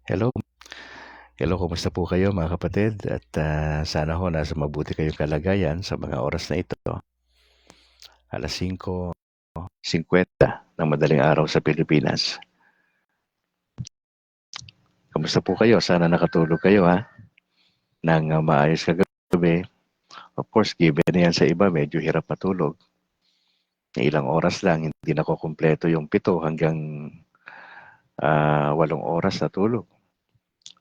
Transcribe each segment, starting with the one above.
Hello. Hello, kumusta po kayo mga kapatid? At sana ho nasa mabuti kayong kalagayan sa mga oras na ito. 5:50 ng madaling araw sa Pilipinas. Kumusta po kayo? Sana nakatulog kayo ng maayos kagabi. Of course, given na yan sa iba, medyo hirap matulog. Ilang oras lang, hindi nakukumpleto yung 7 hanggang 8 oras na tulog.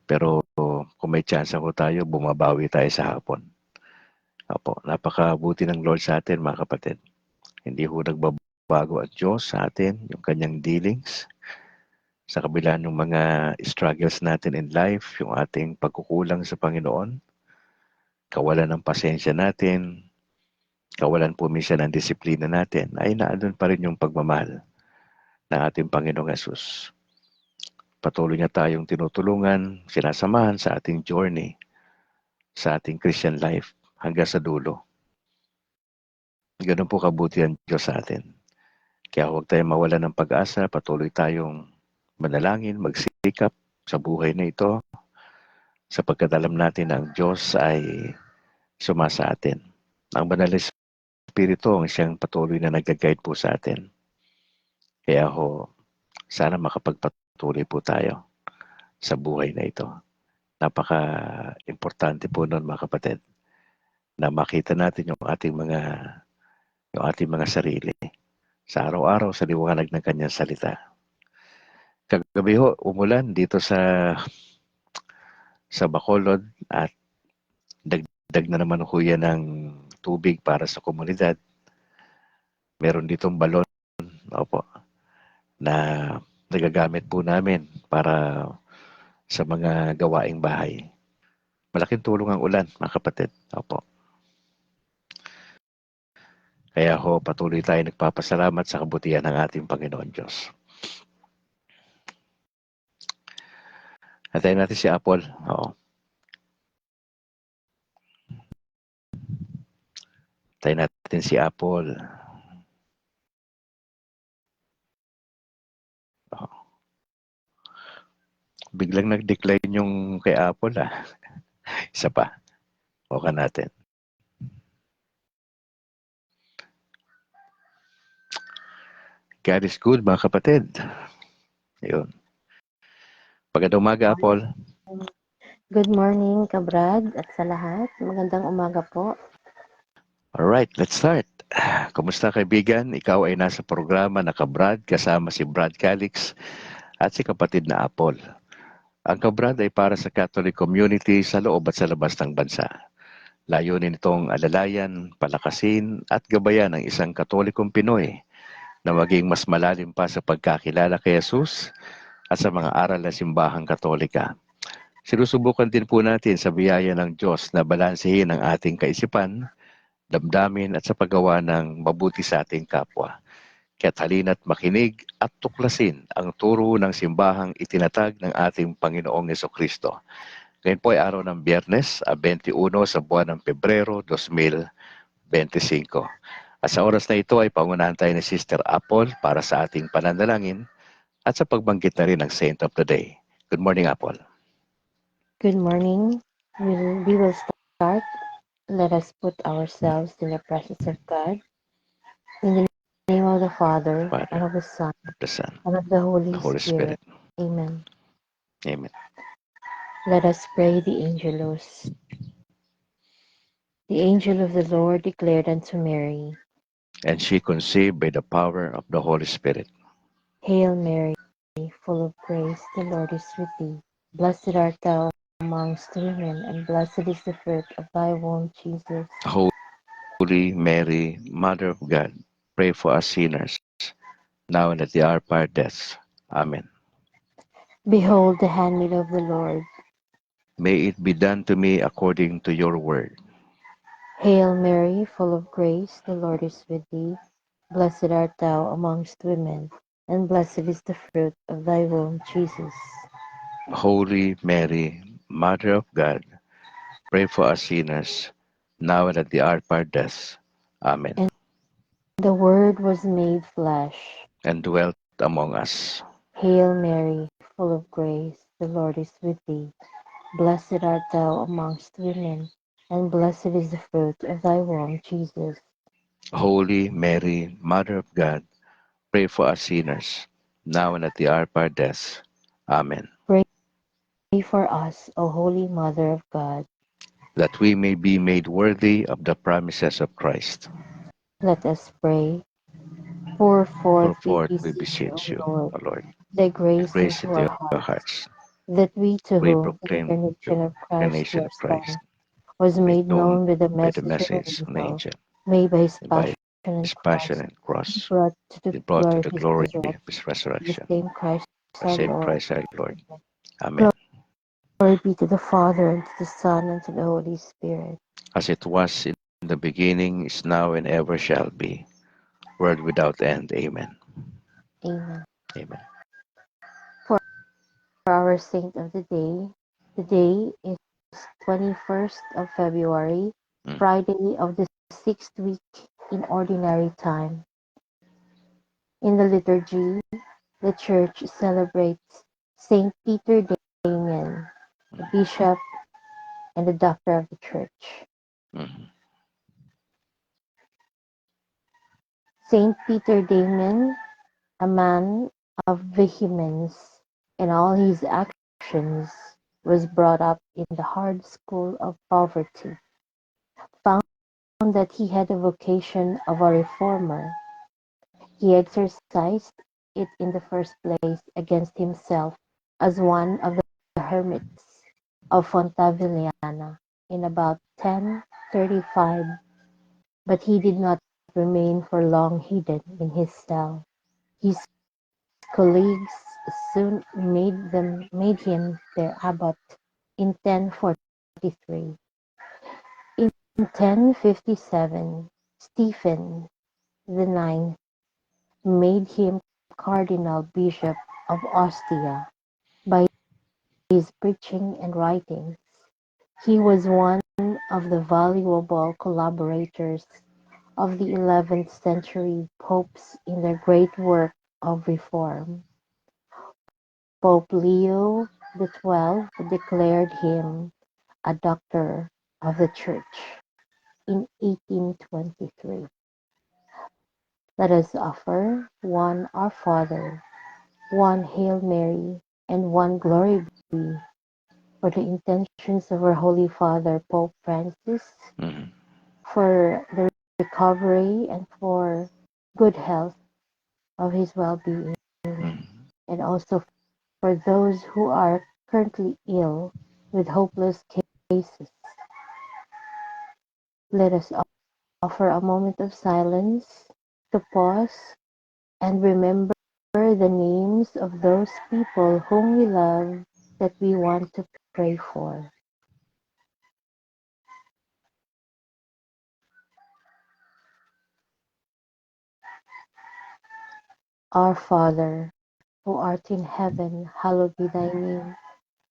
Pero kung may chance ko tayo, bumabawi tayo sa hapon. Opo, napakabuti ng Lord sa atin mga kapatid. Hindi ho nagbabago ang Diyos sa atin, yung kanyang dealings. Sa kabila ng mga struggles natin in life, yung ating pagkukulang sa Panginoon, kawalan ng pasensya natin, kawalan po minsan ng disiplina natin, ay naandun pa rin yung pagmamahal ng ating Panginoong Yesus. Patuloy niya tayong tinutulungan, sinasamahan sa ating journey, sa ating Christian life, hanggang sa dulo. Ganun po kabuti ang Diyos sa atin. Kaya huwag tayong mawala ng pag-asa, patuloy tayong manalangin, magsikap sa buhay na ito, sapagkat alam natin na ang Diyos ay sumasa atin. Ang Banal na Espiritu ang siyang patuloy na nag-guide po sa atin. Kaya sana makapagpatuloy po tayo sa buhay na ito. Napaka-importante po nun mga kapatid, na makita natin yung ating mga sarili sa araw-araw sa liwanag ng kanyang salita. Kagabi umulan dito sa Bacolod at dagdag na naman yan ng tubig para sa komunidad. Meron ditong balon, opo, na nagagamit po namin para sa mga gawaing bahay. Malaking tulong ang ulan, mga kapatid. Opo. Kaya patuloy tayo nagpapasalamat sa kabutihan ng ating Panginoon Diyos. Antayin natin si Apple. Oo. Antayin natin si Apple. Oo. Biglang nag-decline yung kay Apple Isa pa. Okay natin. God is good, mga kapatid. Ayun. Magandang umaga, Apple. Good morning, Kabrad, at sa lahat. Magandang umaga po. Alright, let's start. Kumusta kaibigan? Ikaw ay nasa programa na Kabrad kasama si Brad Calix at si kapatid na Apple. Ang Kabrad ay para sa Catholic community sa loob at sa labas ng bansa. Layunin itong alalayan, palakasin at gabayan ng isang Katolikong Pinoy na maging mas malalim pa sa pagkakilala kay Jesus at sa mga aral ng simbahang Katolika. Sinusubukan din po natin sa biyaya ng Diyos na balansehin ang ating kaisipan, damdamin at sa paggawa ng mabuti sa ating kapwa. Kaya't halina't makinig at tuklasin ang turo ng simbahang itinatag ng ating Panginoong Jesucristo. Ngayon po ay araw ng Biyernes, 21 sa buwan ng Pebrero 2025. At sa oras na ito ay pangunahan tayo ni Sister Apple para sa ating pananalangin at sa pagbanggit na rin ng Saint of the Day. Good morning, Apple. Good morning. We will start. Let us put ourselves in the presence of God. In the name of the Father, and of the Son, and of the Holy Spirit. Amen. Amen. Let us pray the Angelus. The angel of the Lord declared unto Mary, and she conceived by the power of the Holy Spirit. Hail Mary, full of grace, the Lord is with thee. Blessed art thou amongst women, and blessed is the fruit of thy womb, Jesus. Holy Mary, Mother of God, pray for us sinners, now and at the hour of our death. Amen. Behold the handmaid of the Lord. May it be done to me according to your word. Hail Mary, full of grace, the Lord is with thee. Blessed art thou amongst women, and blessed is the fruit of thy womb, Jesus. Holy Mary, Mother of God, pray for us sinners, now and at the hour of our death. Amen. And the Word was made flesh, and dwelt among us. Hail Mary, full of grace, the Lord is with thee. Blessed art thou amongst women, and blessed is the fruit of thy womb, Jesus. Holy Mary, Mother of God, pray for us sinners, now and at the hour of our death. Amen. Pray for us, O Holy Mother of God. That we may be made worthy of the promises of Christ. Let us pray. Pour Pour forth, we forth, we beseech you, beseech you, O Lord, O Lord, thy the grace grace into into our your hearts, hearts. that we to We whom the proclaim incarnation the of Christ incarnation your of Christ, Son was made made known known with the by the message of an message of an angel, angel, made by his and by passion and his passion cross, and cross, brought to the be brought to glory the of his glory of resurrection. his The resurrection. same Christ The our same Lord. Christ our Lord. Amen. Glory be to the Father, and to the Son, and to the Holy Spirit. As it was in the beginning, is now, and ever shall be, world without end. Amen. Amen. Amen. For our saint of the day is 21st of February, Mm. Friday of the 6th week in ordinary time. In the liturgy, the Church celebrates Saint Peter Damian, the bishop and the doctor of the Church. Mhm. Saint Peter Damian, a man of vehemence in all his actions, was brought up in the hard school of poverty, found that he had a vocation of a reformer. He exercised it in the first place against himself as one of the hermits of Fontavillana in about 1035, but he did not remain for long hidden in his cell. His colleagues soon made him their abbot in 1043. In 1057, Stephen IX made him Cardinal Bishop of Ostia by his preaching and writings. He was one of the valuable collaborators of the 11th century popes in their great work of reform. Pope Leo XII declared him a Doctor of the Church in 1823. Let us offer one Our Father, one Hail Mary, and one Glory be for the intentions of our Holy Father Pope Francis, Mhm. for the recovery and for good health of his well-being, Mhm. and also for those who are currently ill with hopeless cases. Let us offer a moment of silence to pause and remember the names of those people whom we love that we want to pray for. Our Father, who art in heaven, hallowed be thy name.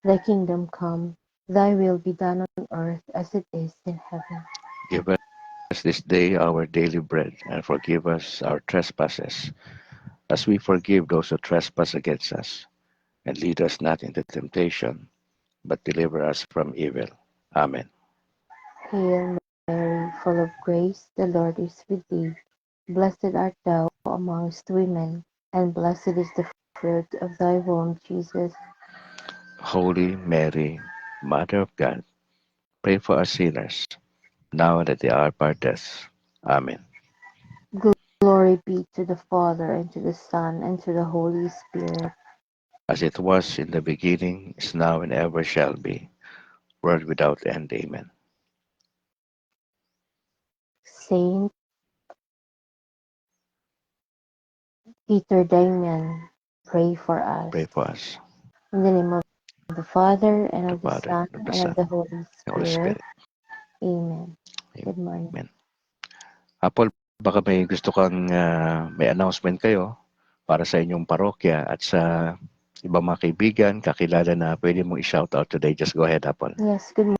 Thy kingdom come, thy will be done on earth as it is in heaven. Give us this day our daily bread, and forgive us our trespasses, as we forgive those who trespass against us. And lead us not into temptation, but deliver us from evil. Amen. Hail Mary, full of grace, the Lord is with thee. Blessed art thou amongst women, and blessed is the fruit of thy womb, Jesus. Holy Mary, Mother of God, pray for us sinners, now and at the hour of our death. Amen. Glory be to the Father, and to the Son, and to the Holy Spirit. As it was in the beginning, is now, and ever shall be, world without end. Amen. Saint Peter Damian, pray for us. Pray for us, In the name of the Father, and the of the Father, Son, and of the and of Son, the Holy and the Holy Spirit. Spirit. Amen. Good morning. Amen. Apol, baka may gusto kang may announcement kayo para sa inyong parokya at sa ibang mga kaibigan, kakilala na pwede mong i-shoutout today. Just go ahead, Apol. Yes, good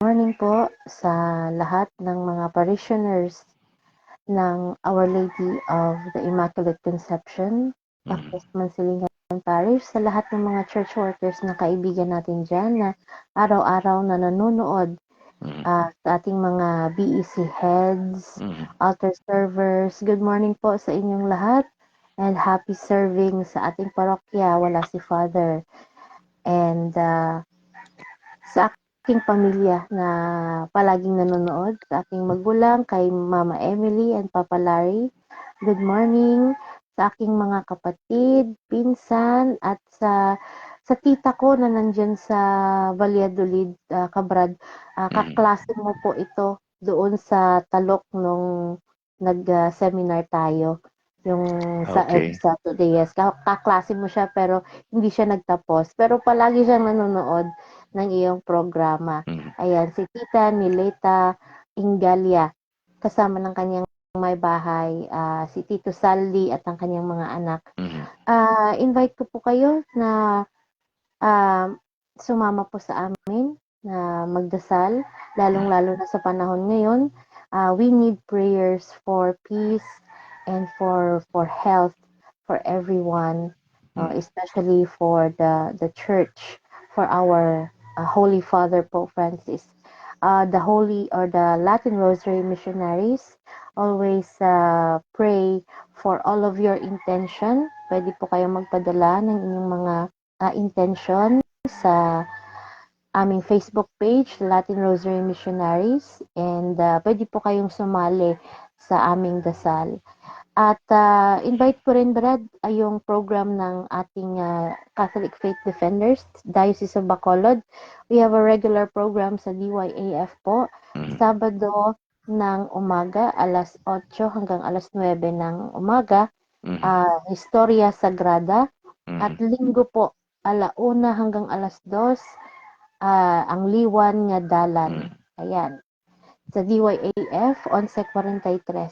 morning po sa lahat ng mga parishioners ng Our Lady of the Immaculate Conception, Mm. Agnes Mansilingan Parish, sa lahat ng mga church workers na kaibigan natin dyan na araw-araw na nanonood sa ating mga BEC heads, altar servers. Good morning po sa inyong lahat and happy serving sa ating parokya. Wala si Father. And sa aking pamilya na palaging nanonood, sa aking magulang, kay Mama Emily and Papa Larry. Good morning sa aking mga kapatid, pinsan, at sa tita ko na nandyan sa Valladolid, Kabrad. Kaklase mo po ito doon sa Talok nung nag-seminar tayo. Yung sa Okay. Saturday, yes. Kaklase mo siya pero hindi siya nagtapos. Pero palagi siyang nanonood ng iyong programa. Ayan, si Tita Nileta Ingalia, kasama ng kanyang may bahay, si Tito Saldi at ang kanyang mga anak. Invite ko po kayo na sumama po sa amin na magdasal, lalong-lalo na sa panahon ngayon. We need prayers for peace and for health for everyone, especially for the church, for our Holy Father Pope Francis. The Holy or the Latin Rosary missionaries always pray for all of your intention. Pwede po kayong magpadala ng inyong mga intention sa aming Facebook page, Latin Rosary Missionaries, and pwede po kayong sumali sa aming dasal. At invite ko rin, Brad, yung program ng ating Catholic Faith Defenders, Diocese of Bacolod. We have a regular program sa DYAF po, Sabado ng umaga, alas 8 hanggang alas 9 ng umaga, Historia Sagrada, at Linggo po, alauna hanggang alas 2, ang Liwan nga Dalan. Ayan. Sa DYAF, Onse 43.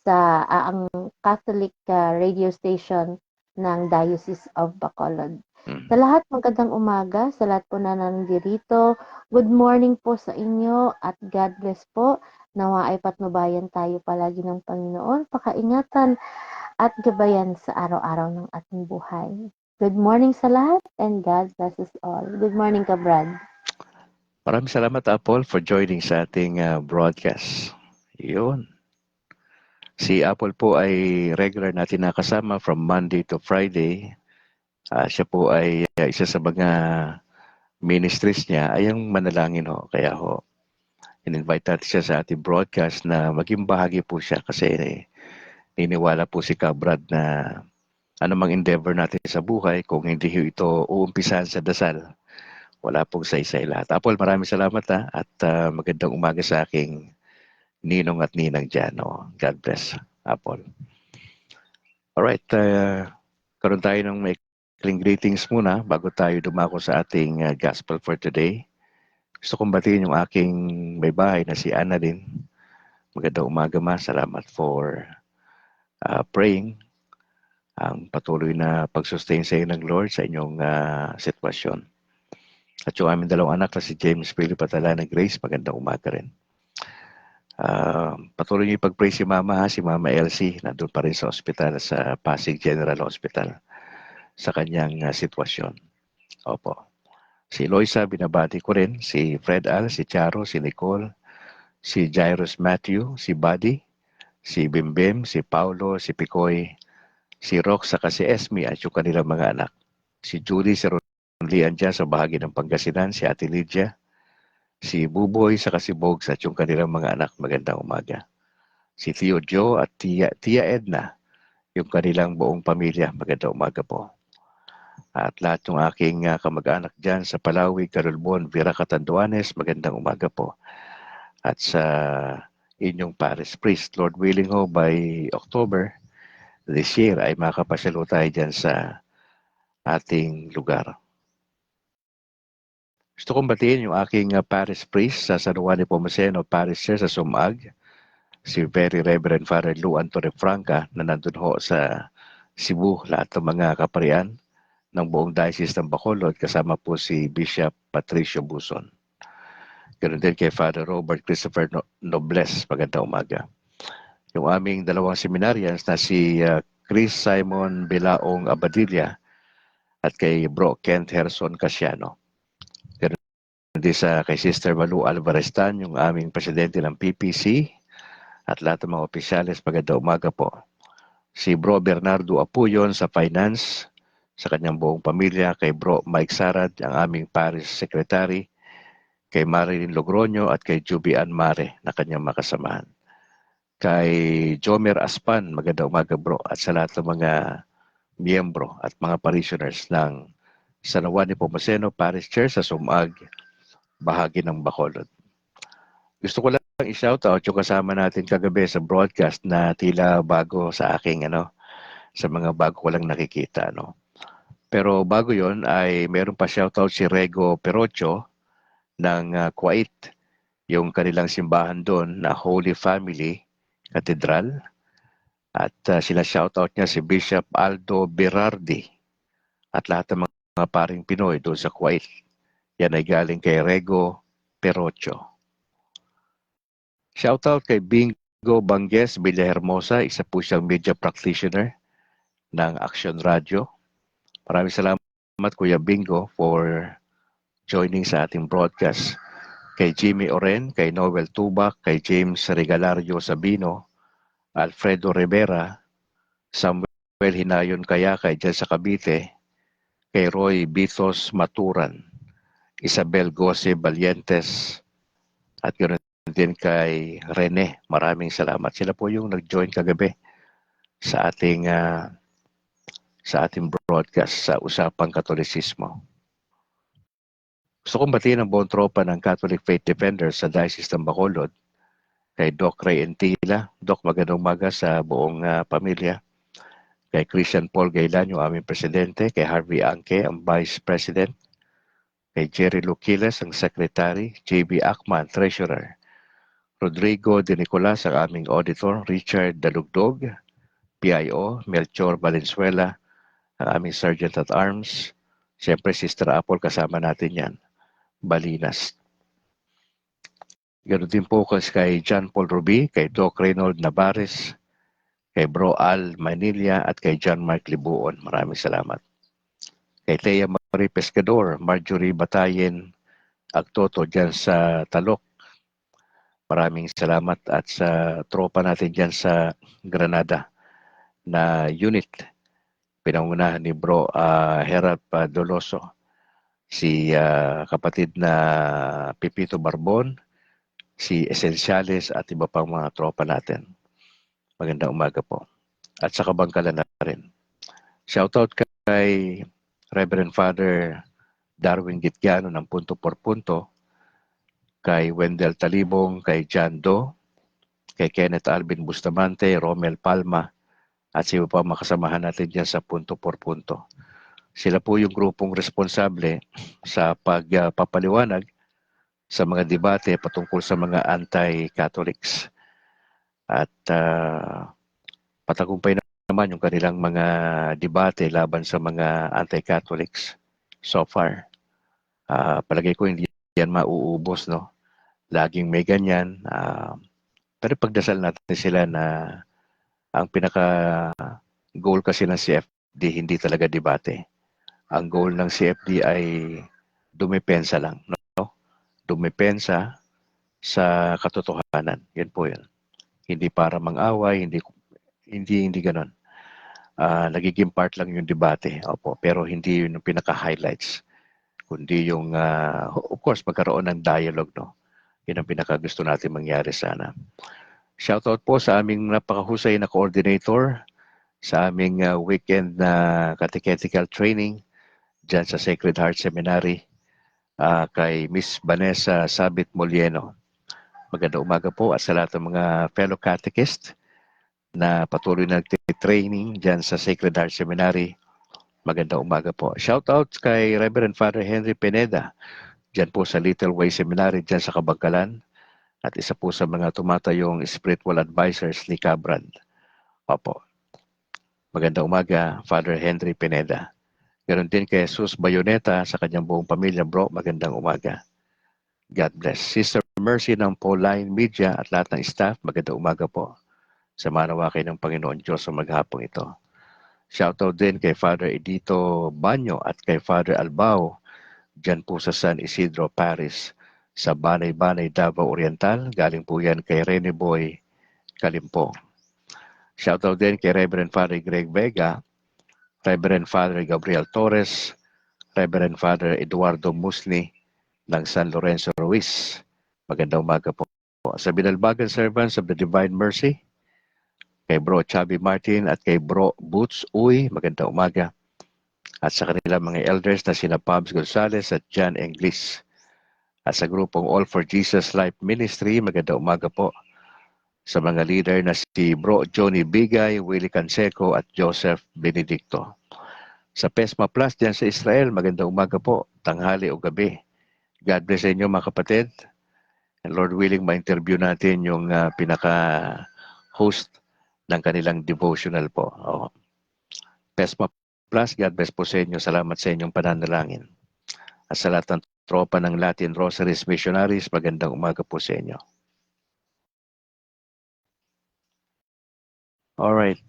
Sa ang Catholic radio station ng Diocese of Bacolod. Sa lahat, magandang umaga. Sa lahat po na nandirito, good morning po sa inyo at God bless po. Nawa ay patnubayan tayo palagi ng Panginoon, pakaingatan at gabayan sa araw-araw ng ating buhay. Good morning sa lahat and God bless us all. Good morning ka, Brad. Maraming salamat, Apple, for joining sa ating broadcast. Yun. Si Apple po ay regular natin nakasama from Monday to Friday. Siya po ay isa sa mga ministries niya ay ang manalangin ho. Kaya ho, in-invite natin siya sa ating broadcast na maging bahagi po siya kasi niniwala po si Kabrad na anumang endeavor natin sa buhay, kung hindi ito uumpisahan sa dasal, wala pong saysay lahat. Apple, maraming salamat at magandang umaga sa aking ninong at ninang dyan. God bless, Apple. Alright, karoon tayo ng maikling greetings muna bago tayo dumako sa ating gospel for today. Gusto kong batiin yung aking may bahay na si Annalyn. Magandang umaga, ma. Salamat for praying. Ang patuloy na pag-sustain sa iyo ng Lord sa inyong sitwasyon. At yung aming dalawang anak na si James Philip at Alana Grace, magandang umaga rin. Patuloy niyo ipag-pray si Mama, si Mama Elsie, nandun pa rin sa ospital, sa Pasig General Hospital, sa kanyang sitwasyon. Opo. Si Loisa, binabati ko rin, si Fred Al, si Charo, si Nicole, si Jairus Matthew, si Buddy, si Bimbim, si Paulo, si Picoy, si Rox, saka si Esme at yung kanilang mga anak. Si Julie, si Ronlian dyan sa bahagi ng Pangasinan, si Ate Lydia, si Buboy, saka si Bogs at yung kanilang mga anak. Magandang umaga. Si Tio Joe at Tia Edna, yung kanilang buong pamilya. Magandang umaga po. At lahat ng aking kamag-anak dyan sa Palawig, Carolbon, Vera Catanduanes, magandang umaga po. At sa inyong parish priest, Lord willing ho, by October this year ay makapasyalo tayo dyan sa ating lugar. Gusto kong batiin yung aking parish priest sa San Juan de Pomoceno Parish Church sa Sumag, si Very Reverend Father Lou Antonio Franca na nandun ho sa Cebu, lahat ng mga kaparian ng buong Diocese ng Bacolod, kasama po si Bishop Patricio Buson. Ganoon din kay Father Robert Christopher Nobles, magandang umaga. Yung aming dalawang seminarians na si Chris Simon Bilaong Abadilla at kay Bro Kent Herson Casiano. Hindi kay Sister Malu Alvarez Tan, yung aming presidente ng PPC, at lahat ng mga opisyalis, magandang umaga po. Si Bro Bernardo Apuyon sa Finance, sa kanyang buong pamilya, kay Bro Mike Sarad, ang aming Parish Secretary, kay Marilyn Logroño at kay Jubian Mare na kanyang makasamahan. Kay Jomer Aspan, magandang umaga bro, at sa lahat ng mga miyembro at mga parishioners ng San Juan de Pomoceno Parish Church sa Sumag, bahagi ng Bacolod. Gusto ko lang i-shoutout yung kasama natin kagabi sa broadcast na tila bago sa aking sa mga bago ko lang nakikita Pero bago yon ay meron pa shoutout si Rego Perocho ng Kuwait, yung kanilang simbahan doon na Holy Family Cathedral, at sila shoutout niya si Bishop Aldo Berardi at lahat ng mga paring Pinoy doon sa Kuwait. Yan ay galing kay Rego Perocho. Shoutout kay Bingo Banges Villahermosa, isa po siyang media practitioner ng Action Radio. Maraming salamat Kuya Bingo for joining sa ating broadcast. Kay Jimmy Oren, kay Noel Tubac, kay James Regalario Sabino, Alfredo Rivera, Samuel Hinayon Kayakay dyan sa Cavite, kay Roy Bitos Maturan, Isabel Gose Valientes, at ganoon din kay Rene. Maraming salamat. Sila po yung nag-join kagabi sa ating broadcast sa Usapang Katolisismo. Gusto kong batiin ang buong tropa ng Catholic Faith Defenders sa Diocese ng Bacolod, kay Doc Ray Entila. Doc, magandang umaga sa buong pamilya. Kay Christian Paul Gailan, yung aming presidente. Kay Harvey Angke, ang vice president. Kay Jerry Luquiles, ang secretary. JB Akman, treasurer. Rodrigo De Nicolas, ang aming auditor. Richard Dalugdog, PIO. Melchor Valenzuela, ang aming sergeant at arms. Siyempre, Sister Apple, kasama natin yan. Balinas. Ganoon din po kay John Paul Ruby, kay Doc Reynold Navares, kay Bro Al Manila at kay John Mark Libuon. Maraming salamat. Kay Thea Marie Pescador, Marjorie Batayen, Agtoto dyan sa Talok. Maraming salamat, at sa tropa natin dyan sa Granada na unit, pinangunahan ni Bro Herap Doloso, si kapatid na Pipito Barbon, si Esenciales at iba pang mga tropa natin. Magandang umaga po. At sa Kabangkalan na rin. Shoutout kay Reverend Father Darwin Gitgiano ng Punto por Punto, kay Wendell Talibong, kay John Doe, kay Kenneth Alvin Bustamante, Romel Palma, at si iba pa makasamahan natin dyan sa Punto por Punto. Sila po yung grupong responsable sa pagpapaliwanag sa mga debate patungkol sa mga anti-Catholics. At patagumpay naman yung kanilang mga debate laban sa mga anti-Catholics so far. Palagay ko hindi yan mauubos, no? Laging may ganyan. Pero pagdasal natin sila na ang pinaka-goal kasi ng CFD hindi talaga debate. Ang goal ng CFD ay dumepensa lang, no? Dumepensa sa katotohanan. Yan po yan. Hindi para mang-away, hindi ganoon. Nagiging part lang yung debate. Opo, pero hindi yun yung pinaka-highlights. Kundi yung, of course, magkaroon ng dialogue, no? Yun ang pinaka-gusto natin mangyari sana. Shoutout po sa aming napakahusay na coordinator sa aming weekend na catechetical training dyan sa Sacred Heart Seminary, kay Miss Vanessa Sabit Molieno. Magandang umaga po at sa lahat ng mga fellow catechist na patuloy na nag-training dyan sa Sacred Heart Seminary. Magandang umaga po. Shoutout kay Reverend Father Henry Pineda dyan po sa Little Way Seminary dyan sa Kabangkalan, at isa po sa mga tumatayong spiritual advisors ni Cabrand. Opo. Magandang umaga, Father Henry Pineda. Ganon din kay Jesus Bayoneta sa kanyang buong pamilya, bro. Magandang umaga. God bless. Sister Mercy ng Pauline Media at lahat ng staff, magandang umaga po. Sa manawa kayo ng Panginoon Diyos sa maghapong ito. Shoutout din kay Father Edito Banyo at kay Father Albao, dyan po sa San Isidro Paris, sa Banay-Banay, Davao Oriental. Galing po yan kay Rene Boy Kalimpo. Shoutout din kay Reverend Father Greg Vega, Reverend Father Gabriel Torres, Reverend Father Eduardo Musni ng San Lorenzo Ruiz. Magandang umaga po. Sa binalbagan servants of the Divine Mercy, kay Bro Chubby Martin at kay Bro Boots Uy, magandang umaga. At sa kanilang mga elders na sina Pabs Gonzales at John Englis. At sa grupong All for Jesus Life Ministry, magandang umaga po. Sa mga leader na si Bro Johnny Bigay, Willie Canseco at Joseph Benedicto. Sa PESMA Plus dyan sa Israel, magandang umaga po, tanghali o gabi. God bless sa inyo mga kapatid. And Lord willing, ma-interview natin yung pinaka-host ng kanilang devotional po. PESMA Plus, God bless po sa inyo. Salamat sa inyong pananalangin. At sa lahat ng tropa ng Latin Rosaries Missionaries, magandang umaga po sa inyo. Alright.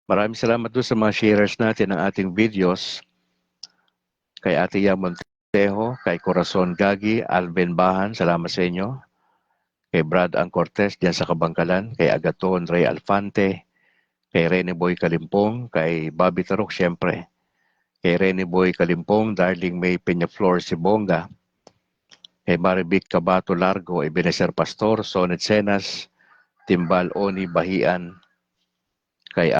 Maraming salamat doon sa mga sharers natin ng ating videos. Kay Ate Ya Montejo, kay Corazon Gagi, Alvin Bahan, salamat sa inyo. Kay Brad Ang Cortez, diyan sa Kabangkalan. Kay Agaton Ray Alfante. Kay Rene Boy Kalimpong. Kay Bobby Tarok, syempre. Kay Rene Boy Kalimpong, Darling May Peñaflor Sibonga. Kay Marivic Cabato Largo, Ebenezer Pastor, Sonet Senas, Timbal Oni Bahian. Kay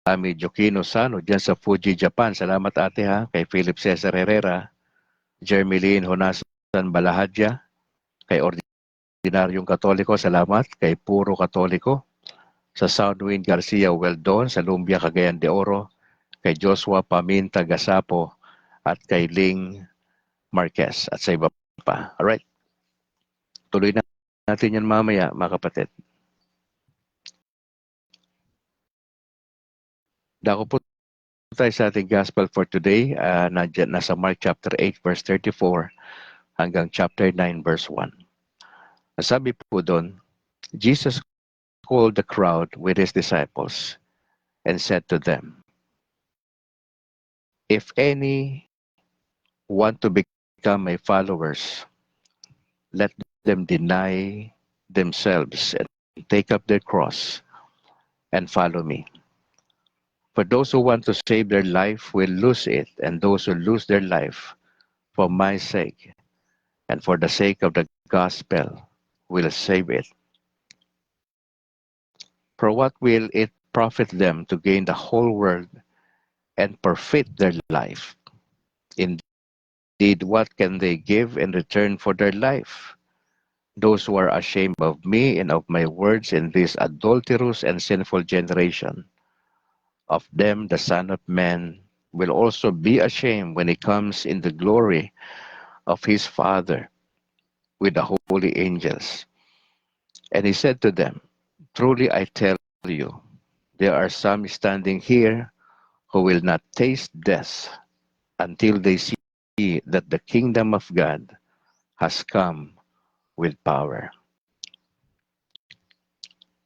Ami Jokino Sano, dyan sa Fuji, Japan. Salamat ate ha. Kay Philip Cesar Herrera, Jermeline Honasan Balahadya. Kay Ordinaryong Katoliko, salamat. Kay Puro Katoliko. Sa Soundwind Garcia Weldon, sa Lumbia, Cagayan de Oro. Kay Joshua Paminta Gasapo. At kay Ling Marquez. At sa iba pa. Alright. Tuloy na natin yan mamaya, mga kapatid. Dako po tayo sa ating gospel for today. Nasa Mark chapter 8 verse 34 hanggang chapter 9 verse 1. Sabi po doon, Jesus called the crowd with his disciples and said to them, "If any want to become my followers, let them deny themselves and take up their cross and follow me. For those who want to save their life will lose it, and those who lose their life for my sake and for the sake of the gospel will save it. For what will it profit them to gain the whole world and forfeit their life? Indeed, what can they give in return for their life? Those who are ashamed of me and of my words in this adulterous and sinful generation, of them the Son of Man will also be ashamed when he comes in the glory of his Father with the holy angels." And he said to them, "Truly I tell you, there are some standing here who will not taste death until they see that the kingdom of God has come with power."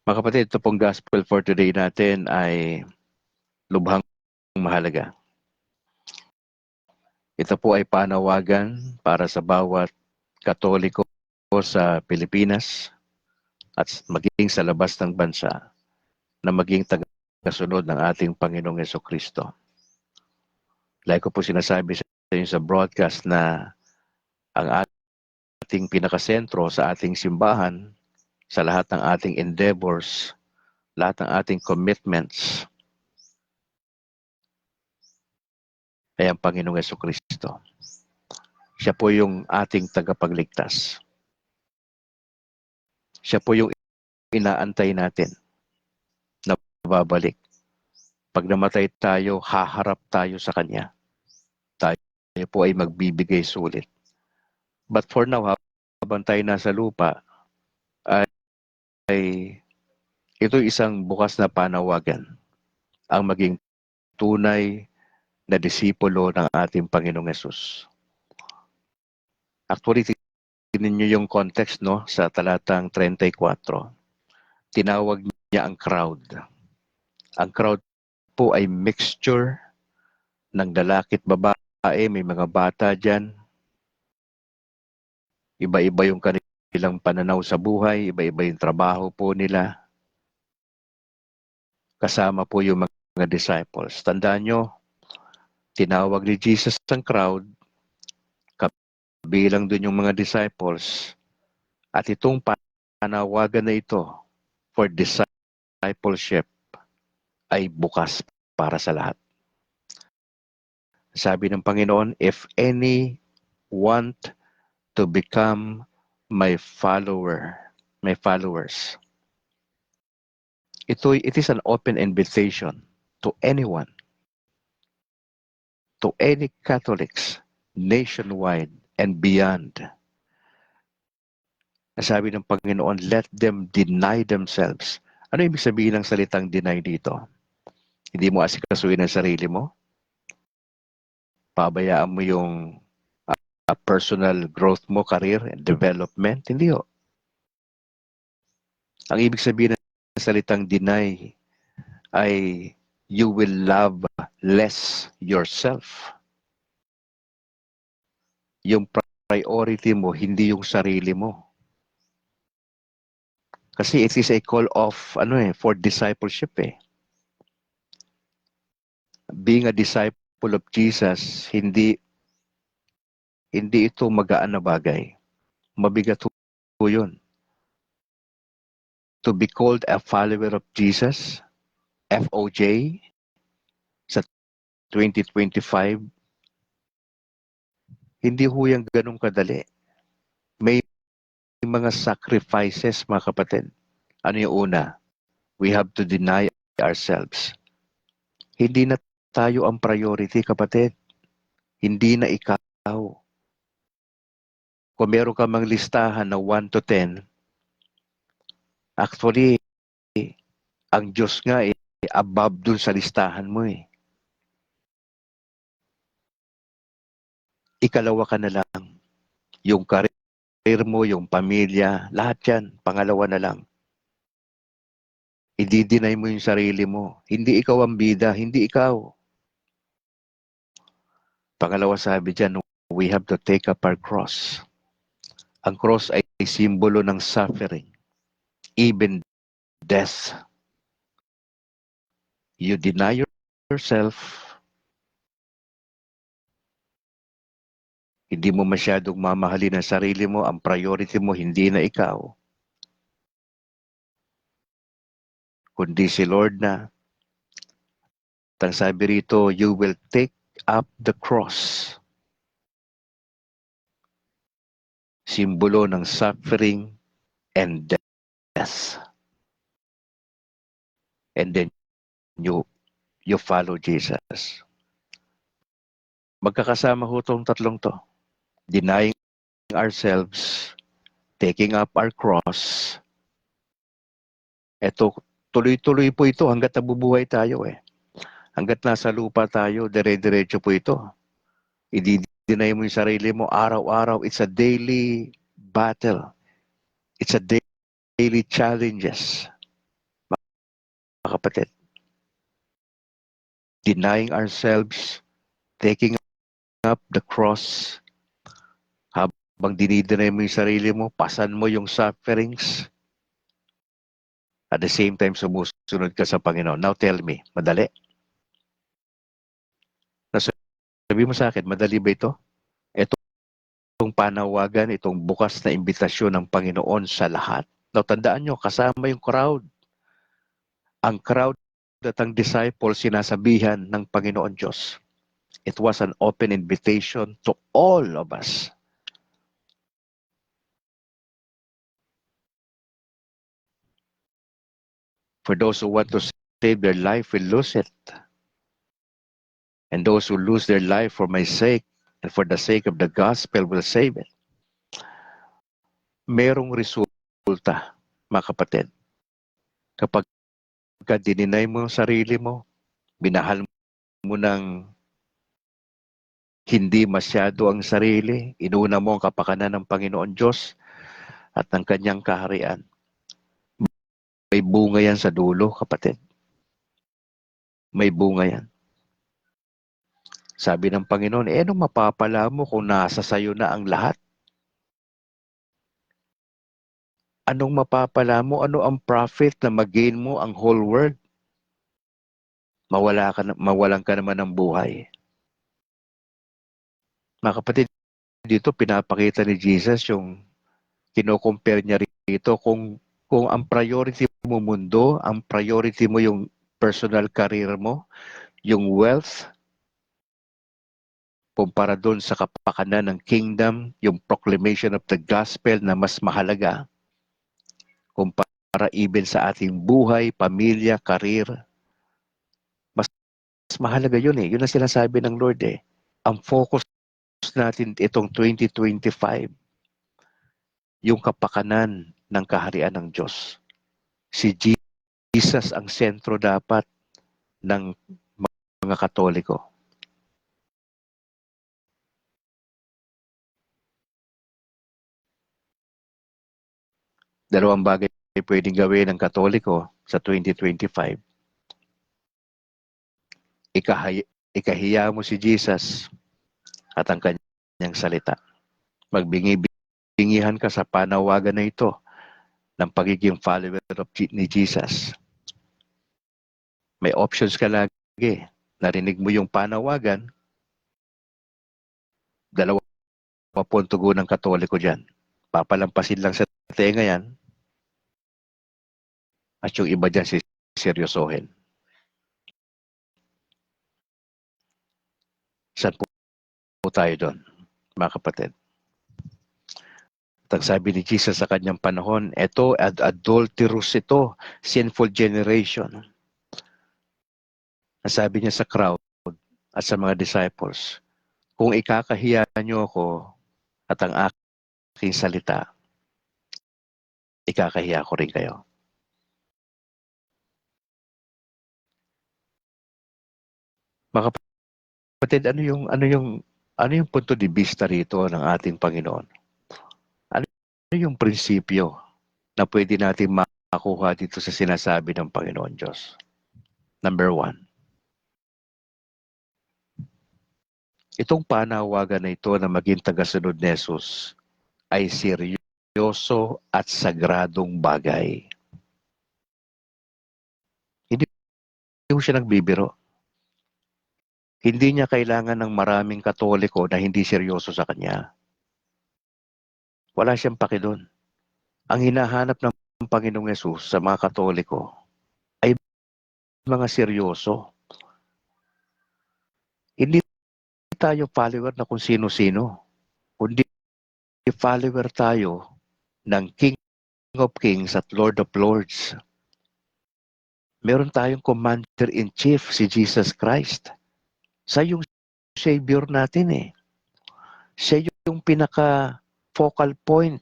Mga kapatid, ito pong gospel for today natin ay lubhang mahalaga. Ito po ay panawagan para sa bawat Katoliko sa Pilipinas at maging sa labas ng bansa na maging tagasunod ng ating Panginoong Jesucristo. Like ko po sinasabi sa inyo sa broadcast na ang ating pinakasentro sa ating simbahan, sa lahat ng ating endeavors, lahat ng ating commitments, ay ang Panginoong Jesucristo. Siya po yung ating tagapagligtas. Siya po yung inaantay natin na babalik. Pag namatay tayo, haharap tayo sa Kanya. Tayo po ay magbibigay sulit. But for now, habang tayo nasa lupa, ay ito isang bukas na panawagan ang maging tunay na disipulo ng ating Panginoong Hesus. Actually, tingnan niyo yung context no, sa talatang 34. Tinawag niya ang crowd. Ang crowd po ay mixture ng lalaki at babae, may mga bata dyan. Iba-iba yung kanilang pananaw sa buhay, iba-iba yung trabaho po nila. Kasama po yung mga disciples. Tandaan nyo, tinawag ni Jesus ang crowd, kabilang dun yung mga disciples, at itong panawagan na ito for discipleship ay bukas para sa lahat. Sabi ng Panginoon, if any want to become my followers, it is an open invitation to anyone, to any Catholics nationwide and beyond. Sabi ng Panginoon, let them deny themselves. Ano ibig sabihin ng salitang deny dito? Hindi mo asikasuhin ang sarili mo? Pabayaan mo yung personal growth mo, career, and development? Hindi ho. Ang ibig sabihin ng salitang deny ay you will love less yourself. Yung priority mo, hindi yung sarili mo. Kasi it is a call of for discipleship eh. Being a disciple of Jesus, hindi ito magaan na bagay. Mabigat po yun. To be called a follower of Jesus, FOJ, sa 2025, hindi ho yan ganun kadali. May mga sacrifices, mga kapatid. Ano yung una? We have to deny ourselves. Hindi na tayo ang priority, kapatid. Hindi na ikaw. Kung meron ka mang listahan na 1 to 10, actually, ang Diyos nga above dun sa listahan mo eh. Ikalawa ka na lang. Yung career mo, yung pamilya, lahat yan, pangalawa na lang. I-deny mo yung sarili mo. Hindi ikaw ang bida, hindi ikaw. Pangalawa sabi dyan, we have to take up our cross. Ang cross ay simbolo ng suffering, even death. You deny yourself, hindi mo masyadong mamahalin ang sarili mo, ang priority mo hindi na ikaw, kundi si Lord na. Ang sabi rito, you will take up the cross. Simbolo ng suffering and death. And then you follow Jesus. Magkakasama ho itong tatlong to. Denying ourselves, taking up our cross. Ito, tuloy-tuloy po ito hanggat nabubuhay tayo eh. Hanggat nasa lupa tayo, dire-diretso po ito. I-deny mo yung sarili mo araw-araw. It's a daily battle. It's a daily challenges. Mga kapatid. Denying ourselves, taking up the cross, habang dinideny mo yung sarili mo, pasan mo yung sufferings, at the same time sumusunod ka sa Panginoon. Now tell me, madali? Sabi mo sa akin, madali ba ito? Itong panawagan, itong bukas na imbitasyon ng Panginoon sa lahat. Now tandaan nyo, kasama yung crowd. Ang crowd at ang disciples sinasabihan ng Panginoon Diyos. It was an open invitation to all of us. For those who want to save their life will lose it. And those who lose their life for my sake and for the sake of the gospel will save it. Merong resulta, mga kapatid. Kapag dininay mo ang sarili mo, binahal mo ng hindi masyado ang sarili, inuna mo ang kapakanan ng Panginoon Diyos at ng kanyang kaharian. may bunga yan sa dulo, kapatid. May bunga yan. Sabi ng Panginoon, anong mapapala mo kung nasa sayo na ang lahat? Anong mapapala mo? Ano ang profit na mag-gain mo ang whole world? Mawalan ka naman ng buhay. Mga kapatid, dito pinapakita ni Jesus yung kino-compare niya rito kung ang priority mo mundo, ang priority mo yung personal career mo, yung wealth, kumpara doon sa kapakanan ng kingdom, yung proclamation of the gospel na mas mahalaga, kumpara even sa ating buhay, pamilya, career, mas mahalaga yun eh. Yun ang sinasabi ng Lord eh. Ang focus natin itong 2025, yung kapakanan ng kaharian ng Diyos. Si Jesus ang sentro dapat ng mga Katoliko. Dalawang bagay pwedeng gawin ng Katoliko sa 2025. Ikahiya mo si Jesus at ang kanyang salita. Magbingi-bingihan ka sa panawagan na ito ng pagiging follower ni Jesus. May options ka lagi. Narinig mo yung panawagan, dalawa po ang tugon ng Katoliko dyan. Papalampasin lang sa tenga yan at yung iba dyan seryosohin. Saan po tayo doon, mga kapatid? At sabi ni Jesus sa kanyang panahon, ito, adulterous ito, sinful generation. Sabi niya sa crowd at sa mga disciples, kung ikakahiya niyo ako at ang aking salita, ikakahiya ko rin kayo. Mga kapatid, ano yung punto de vista rito ng ating Panginoon? Ano yung prinsipyo na pwede natin makuha dito sa sinasabi ng Panginoon Diyos? Number 1, itong panawagan na ito na maging tagasunod ni Jesus ay seryoso at sagradong bagay. Hindi ko siya nagbibiro. Hindi niya kailangan ng maraming Katoliko na hindi seryoso sa kanya. Wala siyang paki doon. Ang hinahanap ng Panginoong Yesus sa mga Katoliko ay mga seryoso. Hindi tayo follower na kung sino-sino. Kundi follower tayo ng King of Kings at Lord of Lords. Meron tayong Commander-in-Chief, si Jesus Christ. Siya yung Savior natin eh. Siya yung pinaka-focal point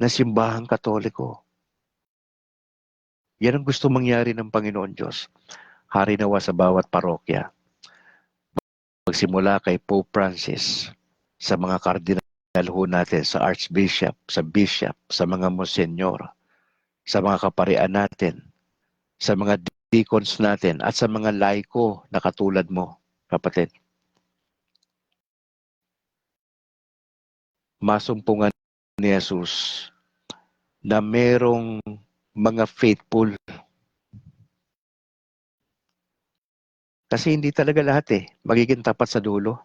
na simbahang Katoliko. Yan ang gusto mangyari ng Panginoon Diyos. Hari nawa sa bawat parokya. Magsimula kay Pope Francis, sa mga kardinal ho natin, sa Archbishop, sa Bishop, sa mga Monsignor, sa mga kaparian natin, sa mga deacons natin, at sa mga laiko na katulad mo, kapatid. Masumpungan ni Jesus na merong mga faithful. Kasi hindi talaga lahat magiging tapat sa dulo.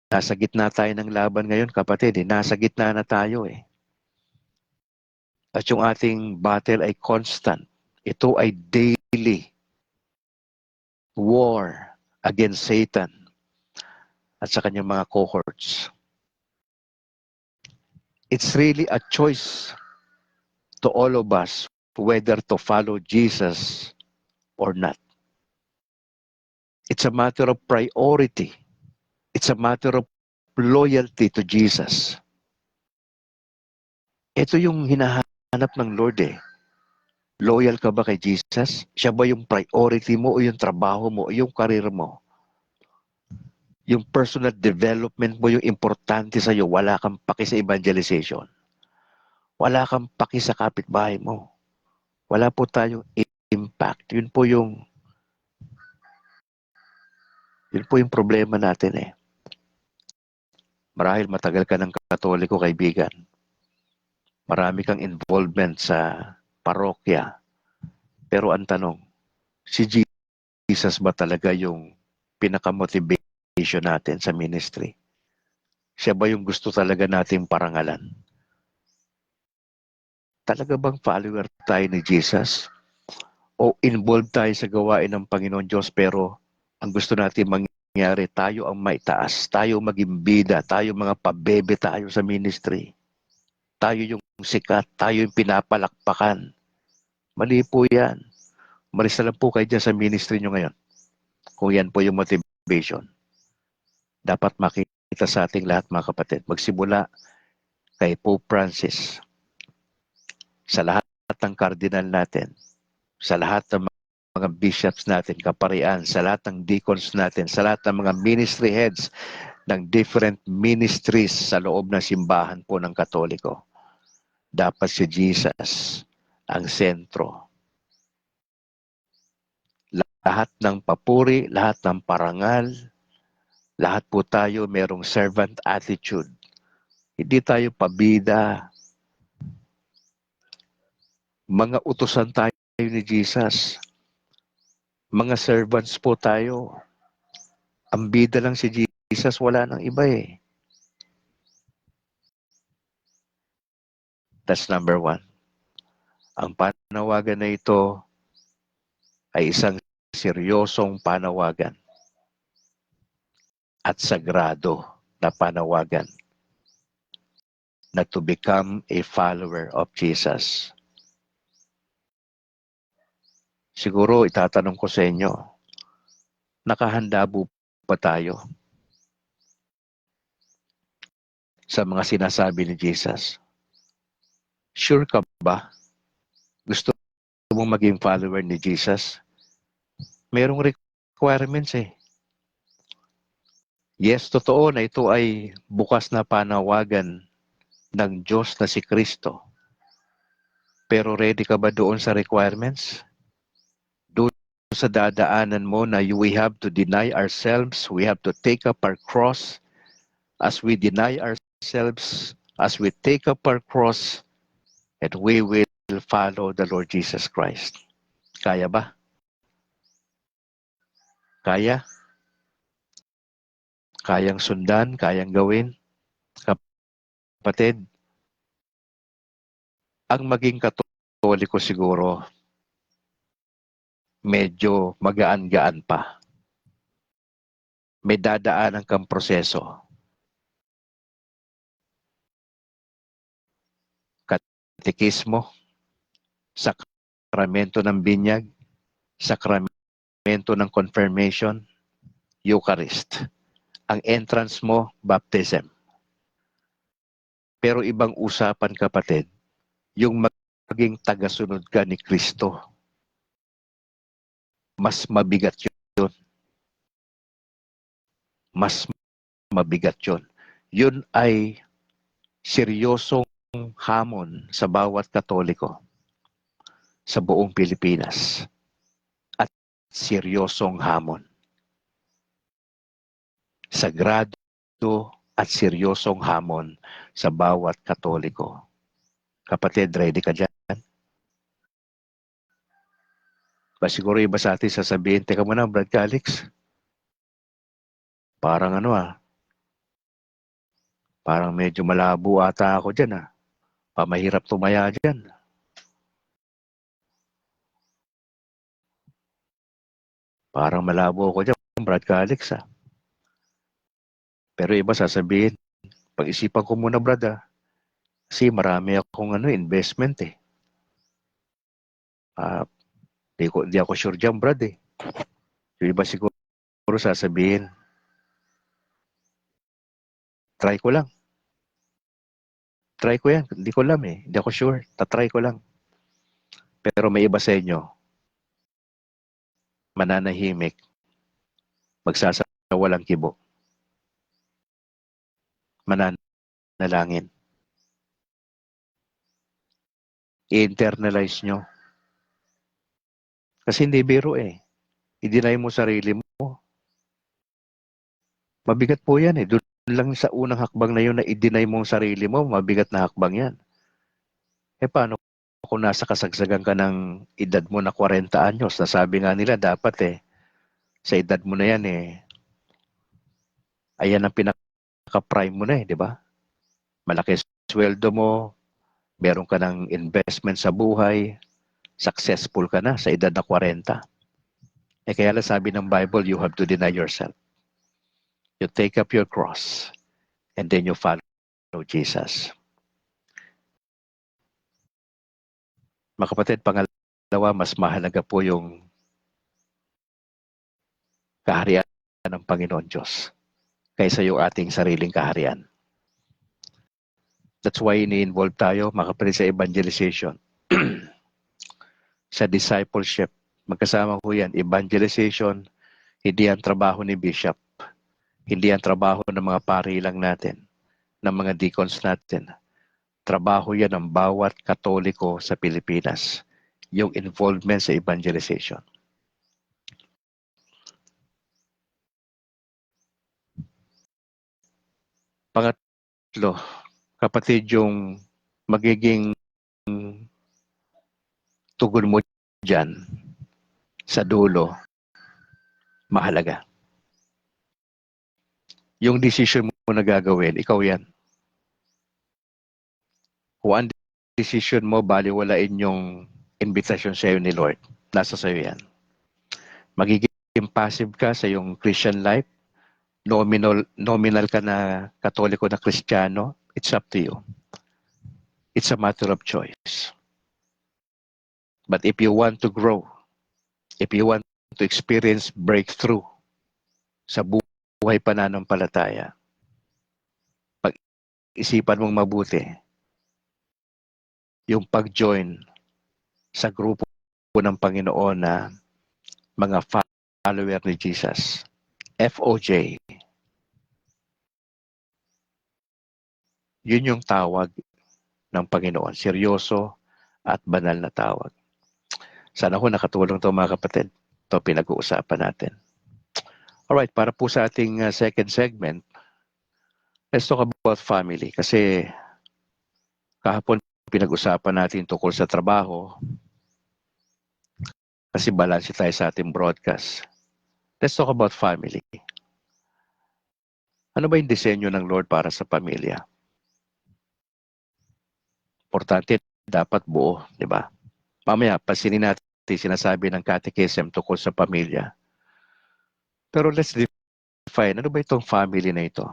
Nasa gitna tayo ng laban ngayon, kapatid. Nasa gitna na tayo At yung ating battle ay constant. Ito ay daily war against Satan at sa kanyang mga cohorts. It's really a choice to all of us whether to follow Jesus or not. It's a matter of priority. It's a matter of loyalty to Jesus. Ito yung hinahanap ng Lord Loyal ka ba kay Jesus? Siya ba yung priority mo o yung trabaho mo o yung career mo? Yung personal development mo yung importante sa'yo, wala kang paki sa evangelization. Wala kang paki sa kapitbahay mo. Wala po tayong impact. Yun po yung problema natin eh. Marahil matagal ka ng Katoliko, kaibigan. Marami kang involvement sa parokya. Pero ang tanong, si Jesus ba talaga yung pinaka-motivation natin sa ministry? Siya ba yung gusto talaga nating parangalan? Talaga bang follower tayo ni Jesus? O involved tayo sa gawain ng Panginoon Diyos pero ang gusto natin mangyari, tayo ang maitaas, tayo maging bida, tayo mga pabebe tayo sa ministry. Tayo yung sikat, tayo yung pinapalakpakan. Mali po yan. Malis na lang po kayo dyan sa ministry nyo ngayon. Kung yan po yung motivation. Dapat makita sa ating lahat mga kapatid. Magsimula kay Pope Francis. Sa lahat ng cardinal natin. Sa lahat ng mga bishops natin, kaparian, sa lahat ng deacons natin, sa lahat ng mga ministry heads ng different ministries sa loob ng simbahan po ng Katoliko. Dapat si Jesus ang sentro. Lahat ng papuri, lahat ng parangal, lahat po tayo merong servant attitude. Hindi tayo pabida. Mga utusan tayo ni Jesus. Mga servants po tayo. Ang bida lang si Jesus, wala nang iba eh. That's number one. Ang panawagan na ito ay isang seryosong panawagan at sagrado na panawagan na to become a follower of Jesus. Siguro itatanong ko sa inyo, nakahanda po ba tayo sa mga sinasabi ni Jesus? Sure ka ba? Gusto mong maging follower ni Jesus? Merong requirements eh. Yes, totoo na ito ay bukas na panawagan ng Diyos na si Kristo. Pero ready ka ba doon sa requirements? Doon sa dadaanan mo na we have to deny ourselves, we have to take up our cross. As we deny ourselves, as we take up our cross, and we will follow the Lord Jesus Christ. Kaya ba? Kaya? Kayang sundan, kayang gawin? Kapatid, ang maging Katoliko siguro, medyo magaan-gaan pa. May dadaanan kang proseso. Katekismo, sakramento ng binyag, sakramento ng confirmation, Eucharist. Ang entrance mo, baptism. Pero ibang usapan, kapatid, yung maging tagasunod ka ni Kristo. Mas mabigat yun. Mas mabigat yun. Yun ay seryosong hamon sa bawat Katoliko sa buong Pilipinas. At seryosong hamon. Sagrado at seryosong hamon sa bawat Katoliko. Kapatid, ready ka dyan? Siguro iba sa atin sasabihin, teka muna, Brad Calix. Parang parang medyo malabo ata ako dyan Pamahirap tumaya dyan. Parang malabo ako dyan, Brad Calix Pero iba sasabihin, pag-isipan ko muna, Brad Kasi marami akong investment Di ako sure dyan, Brad Yung iba siguro sasabihin, try ko lang. Try ko yan. Hindi ko alam Hindi ako sure. Tatry ko lang. Pero may iba sa inyo, mananahimik, magsasawalang kibo, mananalangin. I-internalize nyo. Kasi hindi biro eh. I-deny mo sarili mo. Mabigat po yan eh. Doon lang sa unang hakbang na yun na i-deny mo ang sarili mo, mabigat na hakbang yan. Eh paano kung nasa kasagsagan ka ng edad mo na 40 anyos, nasabi nga nila dapat eh, sa edad mo na yan eh, ayan ang pinaka-prime mo na eh, di ba? Malaki sweldo mo, meron ka ng investment sa buhay, successful ka na sa edad na 40. Eh kaya lang sabi ng Bible, you have to deny yourself. You take up your cross and then you follow Jesus. Mga kapatid, pangalawa, mas mahalaga po yung kaharian ng Panginoon Diyos kaysa yung ating sariling kaharian. That's why ini-involve tayo, mga kapatid, sa evangelization. Sa discipleship. Magkasama ko yan. Evangelization, hindi ang trabaho ni Bishop. Hindi ang trabaho ng mga pari lang natin, ng mga deacons natin. Trabaho yan ng bawat Katoliko sa Pilipinas. Yung involvement sa evangelization. Pangatlo, kapatid, yung magiging tugon mo dyan sa dulo, mahalaga. Yung decision mo na gagawin, ikaw yan. Kung ang decision mo, baliwalain yung invitation sa'yo ni Lord, nasa sa'yo yan. Magiging passive ka sa yung Christian life, nominal ka na Katoliko na Kristiyano, it's up to you. It's a matter of choice. But if you want to grow, if you want to experience breakthrough sa buhay pananampalataya, pag-isipan mong mabuti yung pag-join sa grupo ng Panginoon na mga follower ni Jesus. FOJ. Yun yung tawag ng Panginoon. Seryoso at banal na tawag. Sana ho nakatulong to mga kapatid. Ito pinag-uusapan natin. Alright, para po sa ating second segment, let's talk about family. Kasi kahapon pinag-usapan natin tungkol sa trabaho. Kasi balanse tayo sa ating broadcast. Let's talk about family. Ano ba yung disenyo ng Lord para sa pamilya? Importante, dapat buo, di ba? Mamaya, pasinin natin sinasabi ng catechism tungkol sa pamilya. Pero let's define, ano ba itong family na ito?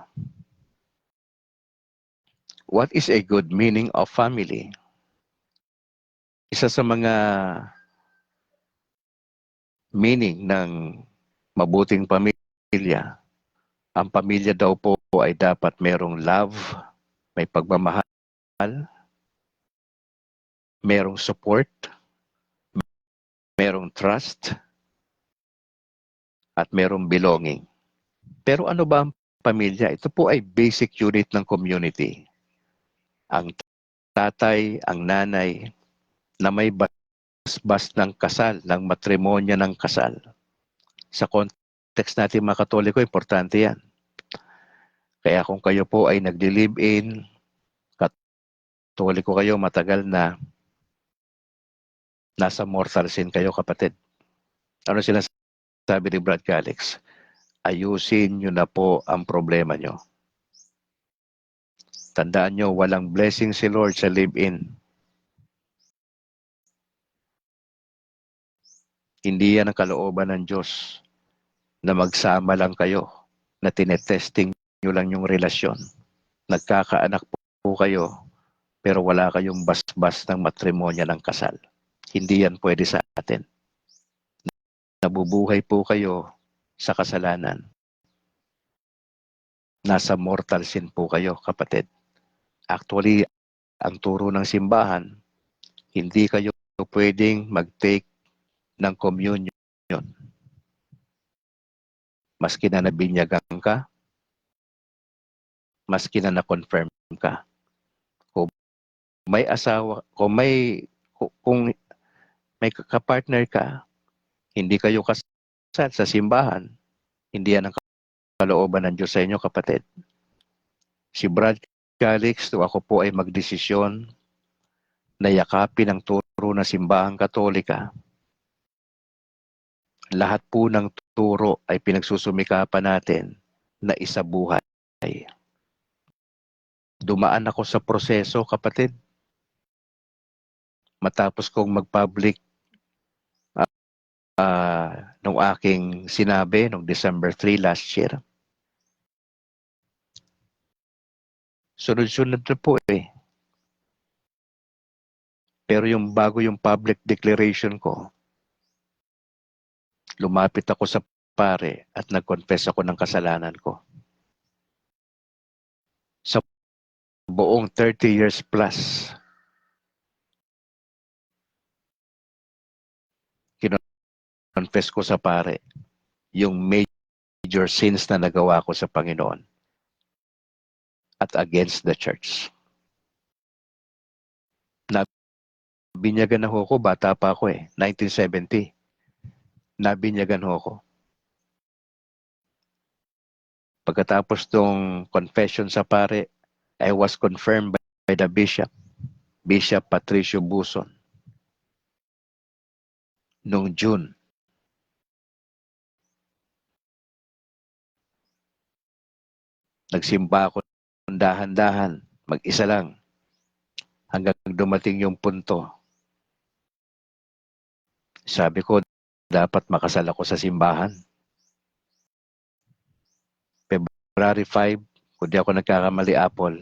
What is a good meaning of family? Isa sa mga meaning ng mabuting pamilya, ang pamilya daw po ay dapat merong love, may pagmamahal, merong support, merong trust, at merong belonging. Pero ano ba ang pamilya? Ito po ay basic unit ng community. Ang tatay, ang nanay, na may basbas ng kasal, ng matrimonya ng kasal. Sa context natin mga Katoliko, importante yan. Kaya kung kayo po ay nagli-live-in, Katoliko kayo matagal na, nasa mortal sin kayo kapatid. Ano sinasabi ni Brad Calix? Ayusin nyo na po ang problema nyo. Tandaan nyo, walang blessing si Lord sa live-in. Hindi yan ang kalooban ng Diyos na magsama lang kayo, na tinetesting nyo lang yung relasyon. Nagkakaanak po kayo, pero wala kayong basbas ng matrimonya ng kasal. Hindi yan pwede sa atin. Nabubuhay po kayo sa kasalanan. Nasa mortal sin po kayo, kapatid. Actually, ang turo ng simbahan, hindi kayo pwedeng mag-take ng communion. Maski na nabinyagan ka, maski na na-confirm ka. Kung kung may kapartner ka, hindi kayo kasal sa simbahan, hindi yan ang kalooban ng Diyos sa inyo, kapatid. Si Brad Calix, ako po ay magdesisyon na yakapin ang turo ng simbahang Katolika. Lahat po ng turo ay pinagsusumikapan natin na isabuhay. Dumaan ako sa proseso, kapatid. Matapos kong mag-public nung aking sinabi nung December 3 last year. Sunod-sunod na po eh. Pero bago yung public declaration ko, lumapit ako sa pare at nag-confess ako ng kasalanan ko. Sa buong 30 years plus, confess ko sa pare yung major sins na nagawa ko sa Panginoon at against the church. Nabinyagan na ho ko, bata pa ako 1970. Nabinyagan ho ko. Pagkatapos ng confession sa pare, I was confirmed by the bishop, Bishop Patricio Buson, noong June. Nagsimba ako dahan-dahan, mag-isa lang, hanggang dumating yung punto. Sabi ko, dapat makasal ako sa simbahan. February 5, kung di ako nagkakamali, Apple.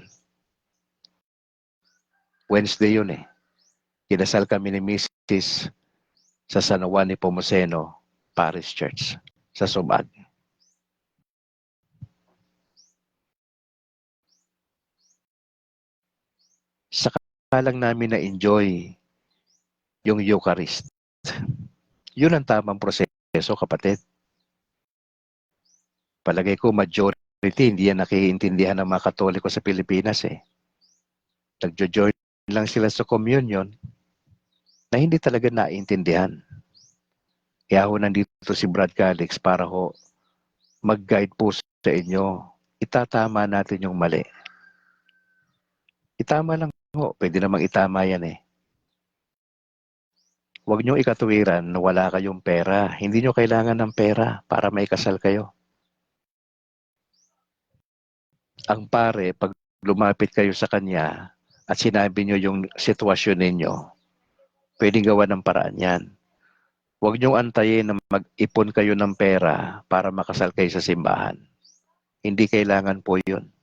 Wednesday yun Kinasal kami ni Mrs. sa San Juan Nepomuceno Parish Church sa Subag. Saka lang namin na-enjoy yung Eucharist. Yun ang tamang proseso, kapatid. Palagay ko majority hindi yan nakiintindihan ng mga Katoliko sa Pilipinas Nagjo-join lang sila sa communion na hindi talaga naiintindihan. Kaya ho nandito si Brad Calix para mag-guide po sa inyo. Itatama natin yung mali. Itama lang pwede namang itama yan Huwag nyo ikatuwiran na wala kayong pera. Hindi nyo kailangan ng pera para may kasal kayo. Ang pare, pag lumapit kayo sa kanya at sinabi nyo yung sitwasyon ninyo, pwedeng gawa ng paraan yan. Huwag nyo antayin na mag-ipon kayo ng pera para makasal kayo sa simbahan. Hindi kailangan po yun.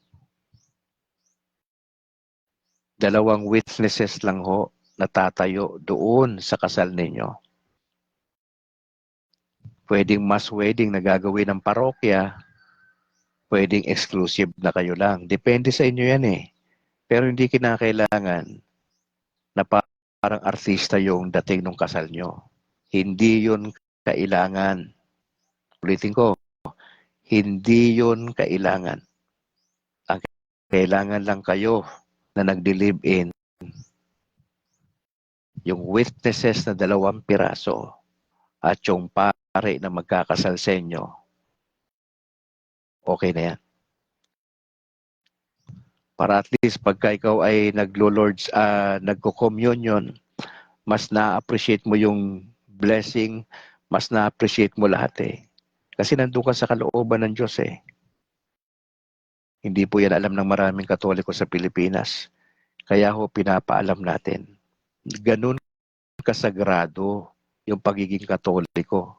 Dalawang witnesses lang natatayo doon sa kasal ninyo. Pwedeng mass wedding na gagawin ng parokya, pwedeng exclusive na kayo lang. Depende sa inyo yan Pero hindi kinakailangan na parang artista yung dating ng kasal nyo. Hindi yun kailangan. Ulitin ko, hindi yun kailangan. Ang kailangan lang kayo na nag-live-in yung witnesses na 2 piraso at yung pare na magkakasal sa inyo, okay na yan. Para at least pagka ikaw ay nagko-communion, mas na-appreciate mo yung blessing, mas na-appreciate mo lahat Kasi nandun ka sa kalooban ng Diyos Hindi po yan alam ng maraming Katoliko sa Pilipinas. Kaya pinapaalam natin. Ganun kasagrado yung pagiging Katoliko.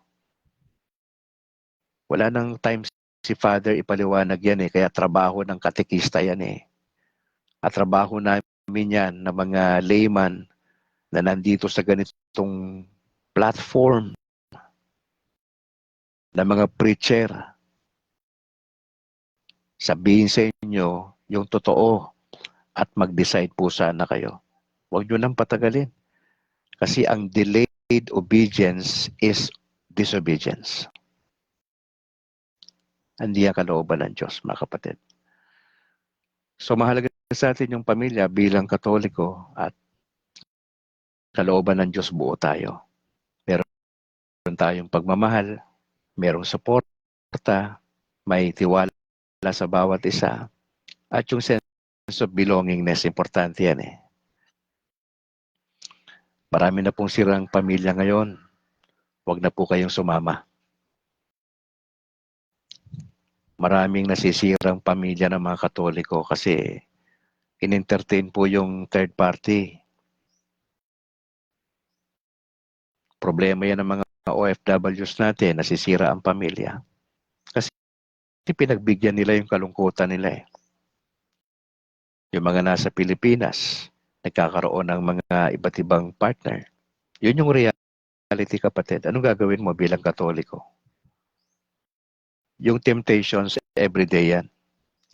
Wala nang time si Father ipaliwanag yan Kaya trabaho ng katekista yan At trabaho namin yan na mga layman na nandito sa ganitong platform na mga preacher. Sabihin sa inyo yung totoo at mag-decide po sana kayo. Huwag nyo nang patagalin. Kasi ang delayed obedience is disobedience. Hindi ang kalooban ng Diyos, mga kapatid. So mahalaga sa atin yung pamilya bilang Katoliko at kalooban ng Diyos buo tayo. Meron tayong pagmamahal, merong suporta, may tiwala sa bawat isa, at yung sense of belongingness, importante yan eh. Marami na pong sirang pamilya ngayon. Huwag na po kayong sumama. Maraming nasisirang pamilya ng mga Katoliko kasi in-entertain po yung third party. Problema yan ng mga OFWs natin, nasisira ang pamilya. Kasi pinagbigyan nila yung kalungkutan nila eh. Yung mga nasa Pilipinas, nagkakaroon ng mga iba't ibang partner. Yun yung reality, kapatid. Anong gagawin mo bilang Katoliko? Yung temptations, everyday yan.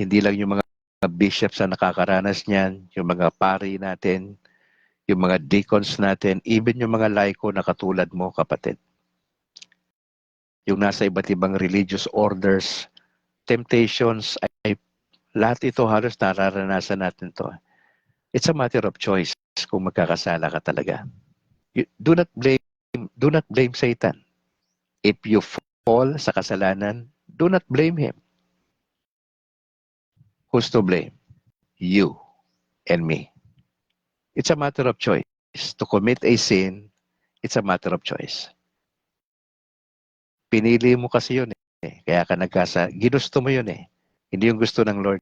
Hindi lang yung mga bishops na nakakaranas niyan, yung mga pari natin, yung mga deacons natin, even yung mga laiko na katulad mo, kapatid. Yung nasa iba't ibang religious orders, temptations, ay lahat ito halos nararanasan natin to. It's a matter of choice kung magkakasala ka talaga. Do not blame Satan. If you fall sa kasalanan, do not blame him. Who's to blame? You and me. It's a matter of choice. To commit a sin, it's a matter of choice. Pinili mo kasi yun eh. Kaya ka ginusto mo yun eh. Hindi yung gusto ng Lord.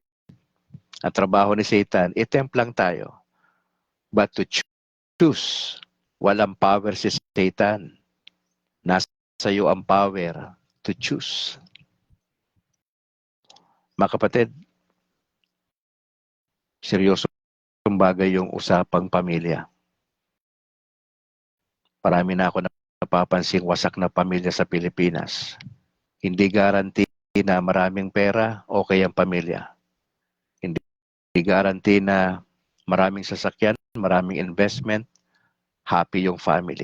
Ang trabaho ni Satan, i-tempt lang tayo. But to choose, walang power si Satan. Nasa iyo ang power to choose. Mga kapatid, seryosong bagay yung usapang pamilya. Parami na ako napapansing wasak na pamilya sa Pilipinas. Hindi guarantee na maraming pera, okay ang pamilya. Hindi guarantee na maraming sasakyan, maraming investment, happy yung family.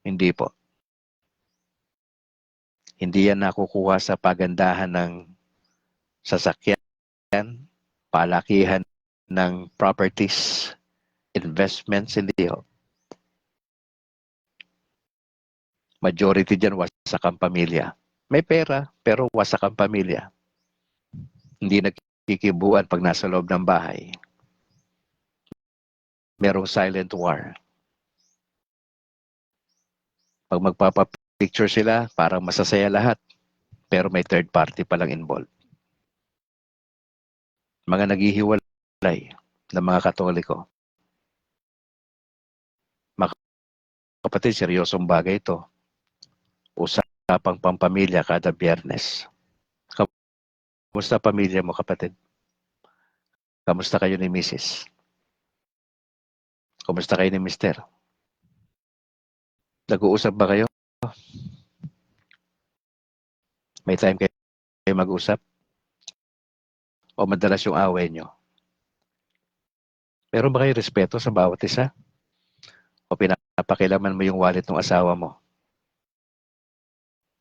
Hindi po. Hindi yan nakukuha sa pagandahan ng sasakyan, palakihan ng properties, investments, hindi ho. Majority dyan wasak ang pamilya. May pera, pero wasak ang pamilya. Hindi nagkikibuan pag nasa loob ng bahay. Merong silent war. Pag magpapapicture sila, parang masasaya lahat. Pero may third party palang involved. Mga naghihiwalay ng mga Katoliko. Mga kapatid, seryosong bagay ito. Usapang pampamilya kada Biyernes. Kamusta pamilya mo, kapatid? Kamusta kayo ni Mrs.? Kamusta kayo ni Mr.? Nag-uusap ba kayo? May time kayo mag-usap? O madalas yung away nyo? Meron ba kayo respeto sa bawat isa? O pinapakilaman mo yung wallet ng asawa mo?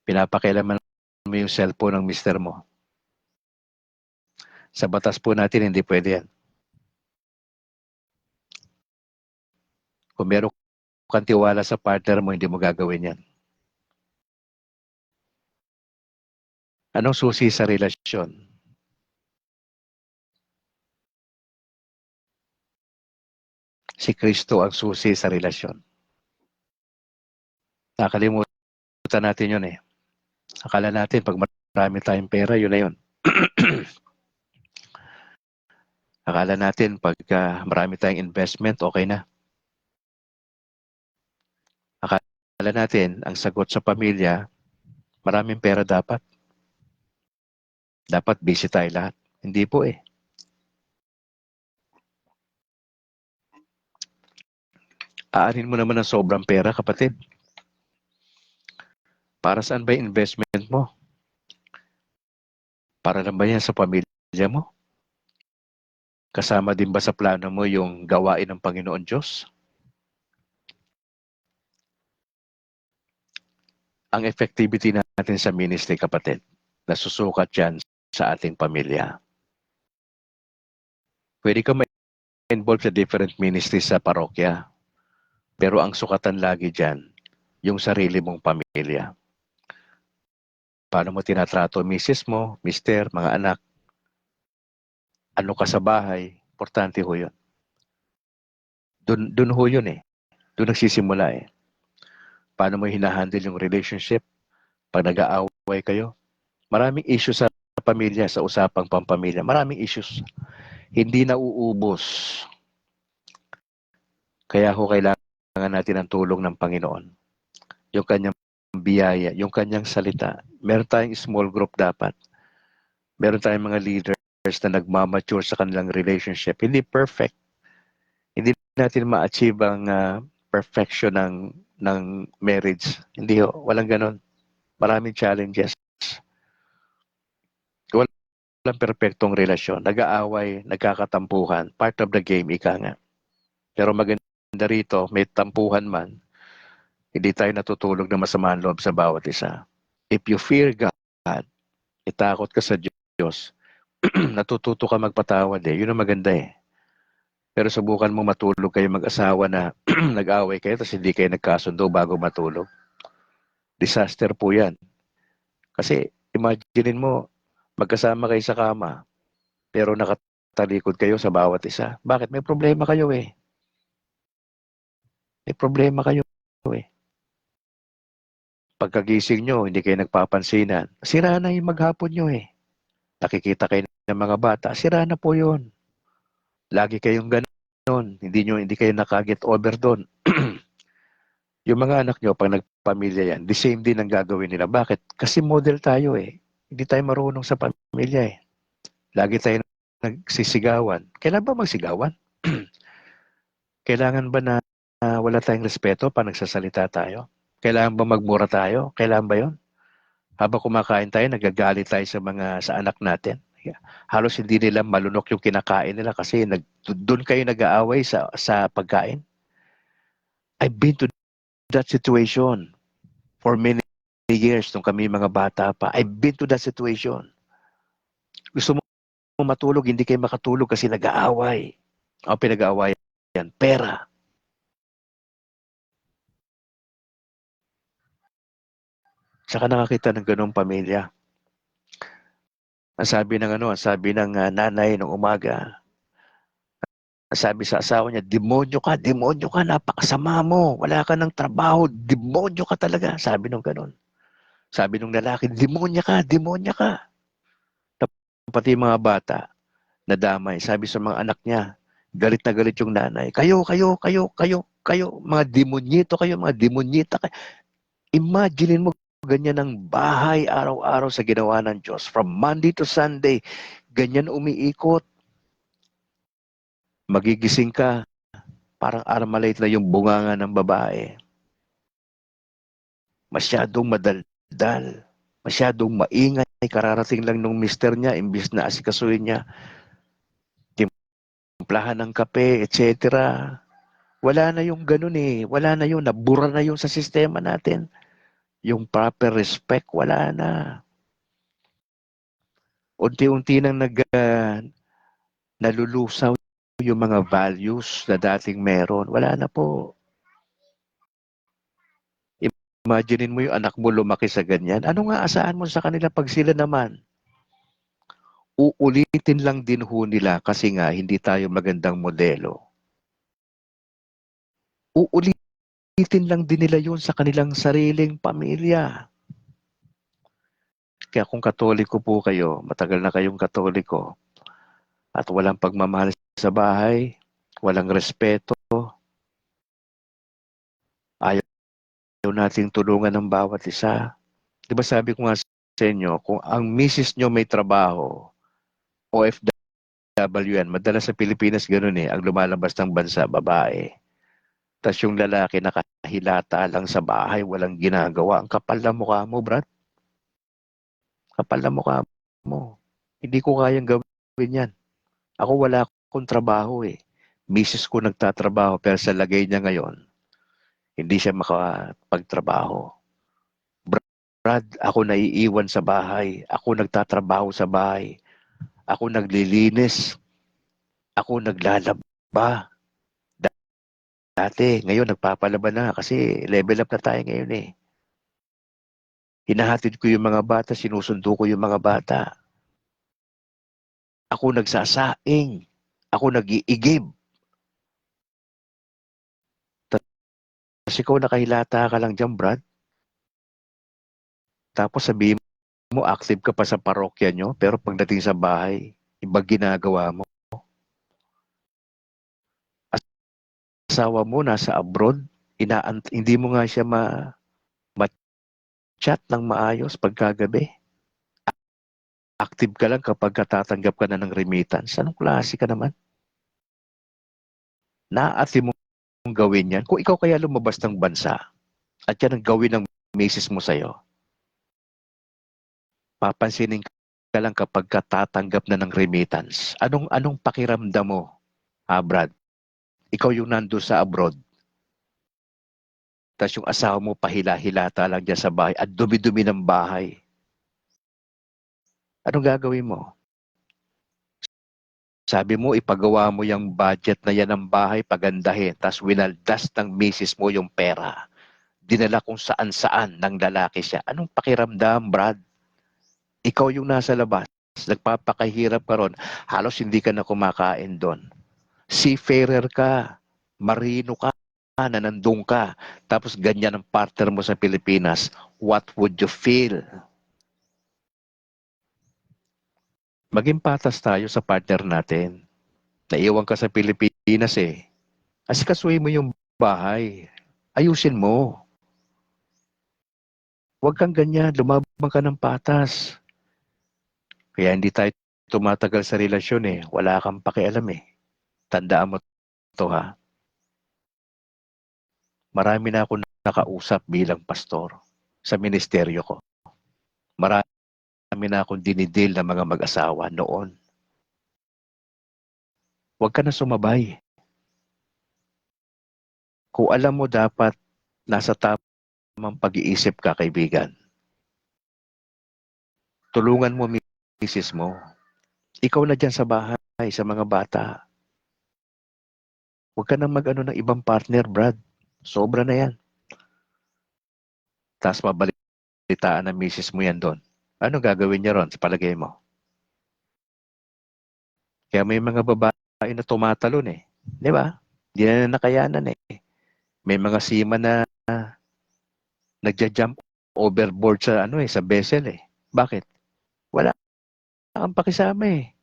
Pinapakilaman mo yung cellphone ng mister mo? Sa batas po natin, hindi pwede yan. Kung meron kang tiwala sa partner mo, hindi mo gagawin yan. Anong susi sa relasyon? Si Kristo ang susi sa relasyon. Nakalimutan natin yun eh. Akala natin pag marami tayong pera, yun na yun. Akala natin pag marami tayong investment, okay na. Akala natin ang sagot sa pamilya, maraming pera dapat. Dapat busy tayo lahat. Hindi po eh. Aanin mo naman ng sobrang pera, kapatid. Para saan ba yung investment mo? Para lang ba yan sa pamilya mo? Kasama din ba sa plano mo yung gawain ng Panginoon Diyos? Ang effectivity natin sa ministry, kapatid, nasusukat yan sa ating pamilya. Pwede ka ma-involve sa different ministries sa parokya. Pero ang sukatan lagi dyan, yung sarili mong pamilya. Paano mo tinatrato misis mo, mister, mga anak, ano ka sa bahay, importante ho yun. Dun ho yun eh. Doon nagsisimula eh. Paano mo hinahandle yung relationship pag nag-aaway kayo? Maraming issues sa pamilya, sa usapang pampamilya. Maraming issues. Hindi nauubos. Kaya ho kailangan natin ang tulong ng Panginoon. Yung kanyang biyaya, yung kanyang salita. Meron tayong small group dapat. Meron tayong mga leaders na nagmamature sa kanilang relationship. Hindi perfect. Hindi natin ma-achieve ang perfection ng marriage. Hindi ho. Walang ganon. Maraming challenges. Walang perfectong relasyon. Nag-aaway, nagkakatampuhan. Part of the game, ika nga. Pero maganda rito, may tampuhan man, hindi tayo natutulog na masama ang loob sa bawat isa. If you fear God, itakot ka sa Diyos, natututo ka magpatawad eh. Yun ang maganda eh. Pero subukan mo matulog kayo mag-asawa na nag-away kayo tapos hindi kayo nagkasundo bago matulog. Disaster po yan. Kasi imaginein mo, magkasama kayo sa kama, pero nakatalikod kayo sa bawat isa. Bakit? May problema kayo eh. May problema kayo eh. Pagkagising nyo, hindi kayo nagpapansinan. Sira na yung maghapon nyo eh. Nakikita kayo ng mga bata, sira na po yun. Lagi kayong ganon. Hindi kayo nakaget over doon. Yung mga anak nyo, pag nagpamilya yan, the same din ang gagawin nila. Bakit? Kasi model tayo eh. Hindi tayo marunong sa pamilya eh. Lagi tayo nagsisigawan. Kailan ba magsigawan? Kailangan ba na wala tayong respeto pa nagsasalita tayo? Kailangan ba magmura tayo? Kailangan ba yon? Habang kumakain tayo, nagagalit tayo sa anak natin. Halos hindi nila malunok yung kinakain nila kasi doon kayo nag-aaway sa pagkain. I've been to that situation for many years nung kami mga bata pa. I've been to that situation. Gusto mo matulog, hindi kayo makatulog kasi nag-aaway. O pinag-aaway yan, pera. Saka nakakita ng ganong pamilya. Ang sabi ng nanay nung umaga, sabi sa asawa niya, demonyo ka, napakasama mo, wala ka ng trabaho, demonyo ka talaga. Sabi nung ganon. Sabi nung lalaki, demonya ka. Pati mga bata, nadamay. Sabi sa mga anak niya, galit na galit yung nanay. Kayo, mga demonyito kayo, mga demonyita kayo. Imagine mo, ganyan ang bahay araw-araw sa ginawa ng Diyos. From Monday to Sunday, ganyan umiikot. Magigising ka, parang Armalite na yung bunganga ng babae. Masyadong madaldal, masyadong maingay, kararating lang nung mister niya, imbis na asikasuhin niya, timplahan ng kape, etc. Wala na yung ganun eh, wala na yun, nabura na yun sa sistema natin. Yung proper respect, wala na. Unti-unti nang nalulusaw yung mga values na dating meron. Wala na po. Imaginein mo yung anak mo lumaki sa ganyan. Ano nga asahan mo sa kanila pag sila naman? Uulitin lang din ho nila kasi nga hindi tayo magandang modelo. Uulitin lang din nila yun sa kanilang sariling pamilya. Kaya kung Katoliko po kayo, matagal na kayong Katoliko, at walang pagmamahal sa bahay, walang respeto, ayaw nating tulungan ng bawat isa. Di ba sabi ko nga sa inyo, kung ang misis nyo may trabaho, OFW yan, madalas sa Pilipinas ganun eh, ang lumalabas ng bansa, babae. Tapos yung lalaki nakahilata lang sa bahay, walang ginagawa. Ang kapal na mukha mo, Brad. Kapal na mukha mo. Hindi ko kayang gawin yan. Ako wala akong trabaho eh. Misis ko nagtatrabaho pero sa lagay niya ngayon, hindi siya makapagtrabaho. Brad, ako naiiwan sa bahay. Ako nagtatrabaho sa bahay. Ako naglilinis. Ako naglalaba. dati. Ngayon, nagpapalaban na kasi level up na tayo ngayon eh. Hinahatid ko yung mga bata, sinusundo ko yung mga bata. Ako nagsasaing. Ako nag-iigib. Tapos ikaw nakahilata ka lang dyan, Brad. Tapos sabihin mo, active ka pa sa parokya nyo, pero pagdating sa bahay, iba ginagawa mo. Asawa mo nasa abroad, hindi mo nga siya ma-chat ng maayos pagkagabi. Active ka lang kapag katatanggap ka na ng remittance. Anong klase ka naman? Naati mong gawin yan. Kung ikaw kaya lumabas ng bansa at yan ang gawin ng misis mo sa'yo, papansinin ka lang kapag katatanggap na ng remittance. Anong pakiramdam mo, Brad? Ikaw yung nando sa abroad, tapos yung asawa mo pahila-hilata lang dyan sa bahay at dumi-dumi ng bahay. Anong gagawin mo? Sabi mo, ipagawa mo yung budget na yan ng bahay, pagandahin, tapos winaldas ng misis mo yung pera. Dinala kung saan-saan ng lalaki siya. Anong pakiramdam, Brad? Ikaw yung nasa labas, nagpapakahirap ka ron, halos hindi ka na kumakain doon. Seafarer ka, marino ka, na nandun ka, tapos ganyan ang partner mo sa Pilipinas, what would you feel? Maging patas tayo sa partner natin. Naiwan ka sa Pilipinas eh. Asikasuhin mo yung bahay. Ayusin mo. Huwag kang ganyan, lumabang ka ng patas. Kaya hindi tayo tumatagal sa relasyon eh. Wala kang pakialam eh. Tandaan mo to ha. Marami na ako nakausap bilang pastor sa ministeryo ko. Marami na akong dinidil na mga mag-asawa noon. Huwag ka na sumabay. Kung alam mo dapat nasa tamang pag-iisip ka, kaibigan, tulungan mo misis mo. Ikaw na dyan sa bahay, sa mga bata. Huwag ka na mag-ano ng ibang partner, Brad. Sobra na yan. Tapos mabalitaan ng misis mo yan doon. Ano gagawin niya ron sa palagay mo? Kaya may mga babae na tumatalon eh. Di ba? Hindi na nakayanan eh. May mga seaman na nagja-jump overboard sa sa vessel eh. Bakit? Wala kang pakisama eh.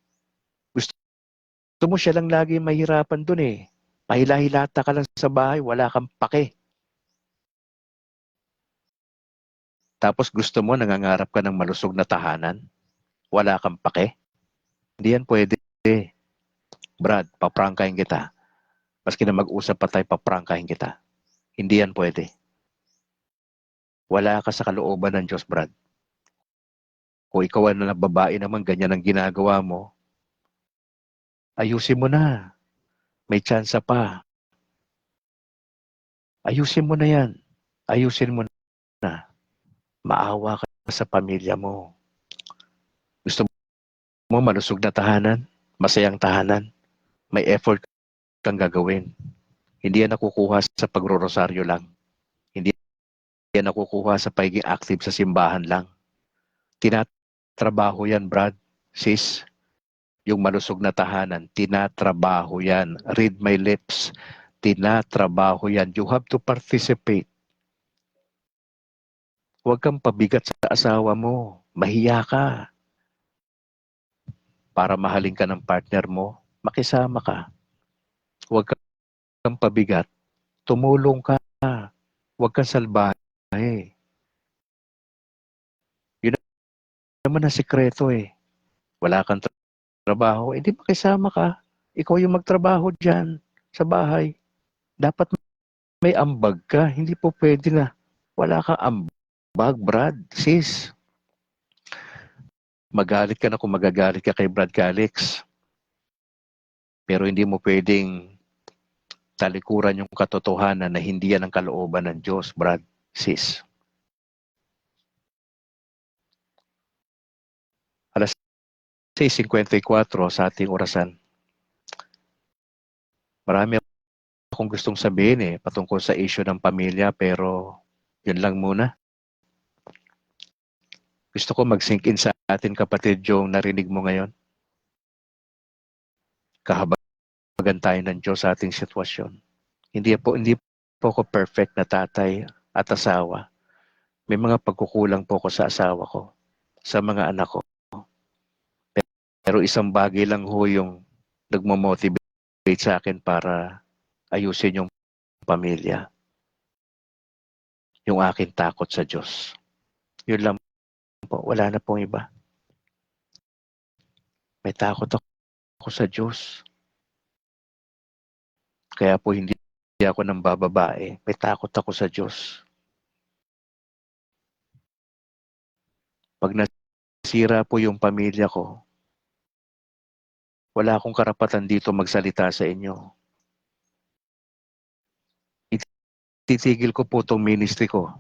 Gusto mo siya lang lagi mahirapan doon eh. Pahila-hilata ka lang sa bahay, wala kang pake. Tapos gusto mo, nangangarap ka ng malusog na tahanan, wala kang pake. Hindi yan pwede. Brad, paprangkahin kita. Maski na mag-usap pa tayo, paprangkahin kita. Hindi yan pwede. Wala ka sa kalooban ng Diyos, Brad. Kung ikaw na babae naman, ganyan ang ginagawa mo, ayusin mo na. May tsansa pa. Ayusin mo na yan. Ayusin mo na. Maawa ka sa pamilya mo. Gusto mo malusog na tahanan? Masayang tahanan? May effort kang gagawin. Hindi yan nakukuha sa pagro-rosaryo lang. Hindi yan nakukuha sa pagiging active sa simbahan lang. Tinatrabaho yan, Brad, sis. Yung malusog na tahanan, tinatrabaho yan. Read my lips. Tinatrabaho yan. You have to participate. Huwag kang pabigat sa asawa mo. Mahiya ka. Para mahalin ka ng partner mo, makisama ka. Huwag kang pabigat. Tumulong ka. Huwag kang salbahe. Yun naman ang sikreto eh. Wala kang trabaho, hindi makisama ka. Ikaw yung magtrabaho dyan sa bahay. Dapat may ambag ka. Hindi po pwede na wala kang ambag, Brad, sis. Magalit ka na kung magagalit ka kay Brad Calix. Pero hindi mo pwedeng talikuran yung katotohanan na hindi yan ang kalooban ng Diyos, Brad, sis. Alas 6:54 sa ating orasan. Marami akong gustong sabihin patungkol sa issue ng pamilya, pero yun lang muna. Gusto ko mag-sink in sa atin, kapatid, yung narinig mo ngayon. Kahabagan tayo ng Diyos sa ating sitwasyon. Hindi po ako perfect na tatay at asawa. May mga pagkukulang po ko sa asawa ko, sa mga anak ko. Pero isang bagay lang ho yung nagmo-motivate sa akin para ayusin yung pamilya. Yung aking takot sa Diyos. Yun lang po. Wala na pong iba. May takot ako sa Diyos. Kaya po hindi ako nang bababae. May takot ako sa Diyos. Pag nasira po yung pamilya ko, wala akong karapatan dito magsalita sa inyo. Titigil ko po itong ministry ko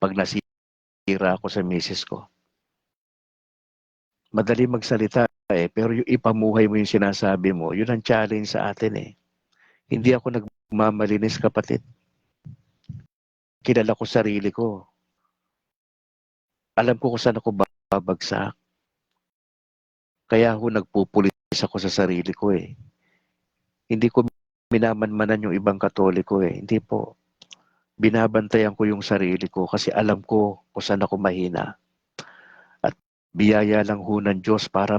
pag nasira ako sa misis ko. Madali magsalita pero yung ipamuhay mo yung sinasabi mo, yun ang challenge sa atin Hindi ako nagmamalinis, kapatid. Kilala ko sarili ko. Alam ko kung saan ako babagsak. Kaya ako nagpupulis ako sa sarili ko Hindi ko minamanmanan yung ibang Katoliko Hindi po. Binabantayan ko yung sarili ko kasi alam ko kung saan ako mahina. At biyaya lang ho ng Diyos para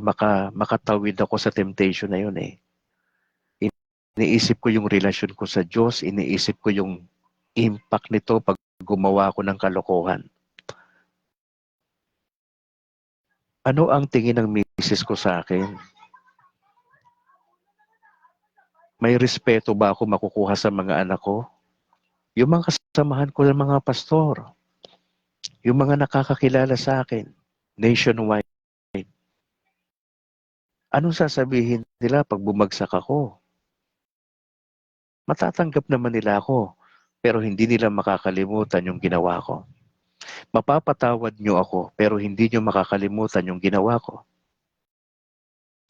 makatawid ako sa temptation na yun Iniisip ko yung relasyon ko sa Diyos, iniisip ko yung impact nito pag gumawa ko ng kalokohan. Ano ang tingin ng misis ko sa akin? May respeto ba ako makukuha sa mga anak ko? Yung mga kasamahan ko ng mga pastor, yung mga nakakakilala sa akin, nationwide, anong sasabihin nila pag bumagsak ako? Matatanggap naman nila ako, pero hindi nila makakalimutan yung ginawa ko. Mapapatawad nyo ako, pero hindi nyo makakalimutan yung ginawa ko.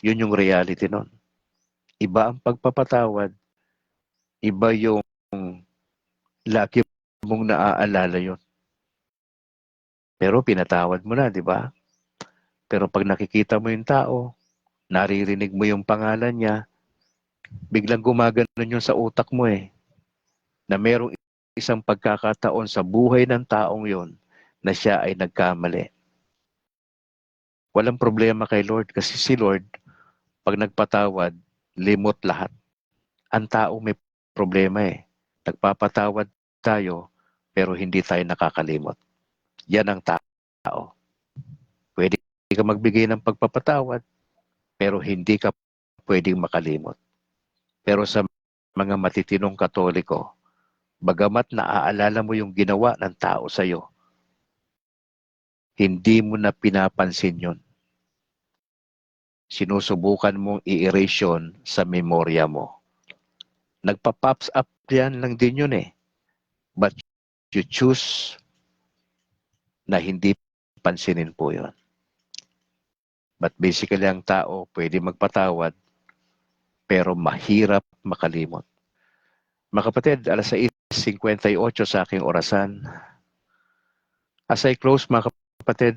Yun yung reality nun. Iba ang pagpapatawad, iba yung lagi mong naaalala yun. Pero pinatawad mo na, di ba? Pero pag nakikita mo yung tao, naririnig mo yung pangalan niya, biglang gumaganon yun sa utak mo na merong isang pagkakataon sa buhay ng taong yon na siya ay nagkamali. Walang problema kay Lord kasi si Lord, pag nagpatawad, limot lahat. Ang tao may problema Nagpapatawad tayo, pero hindi tayo nakakalimot. Yan ang tao. Pwede ka magbigay ng pagpapatawad, pero hindi ka pwedeng makalimot. Pero sa mga matitinong Katoliko, bagamat naaalala mo yung ginawa ng tao sa'yo, hindi mo na pinapansin yun. Sinusubukan mong i-erase yun sa memorya mo. Nagpa-pops up yan lang din yun But you choose na hindi pansinin po yun. But basically ang tao pwede magpatawad pero mahirap makalimot. Mga kapatid, 6:58 sa aking orasan. As I close, mga kapatid,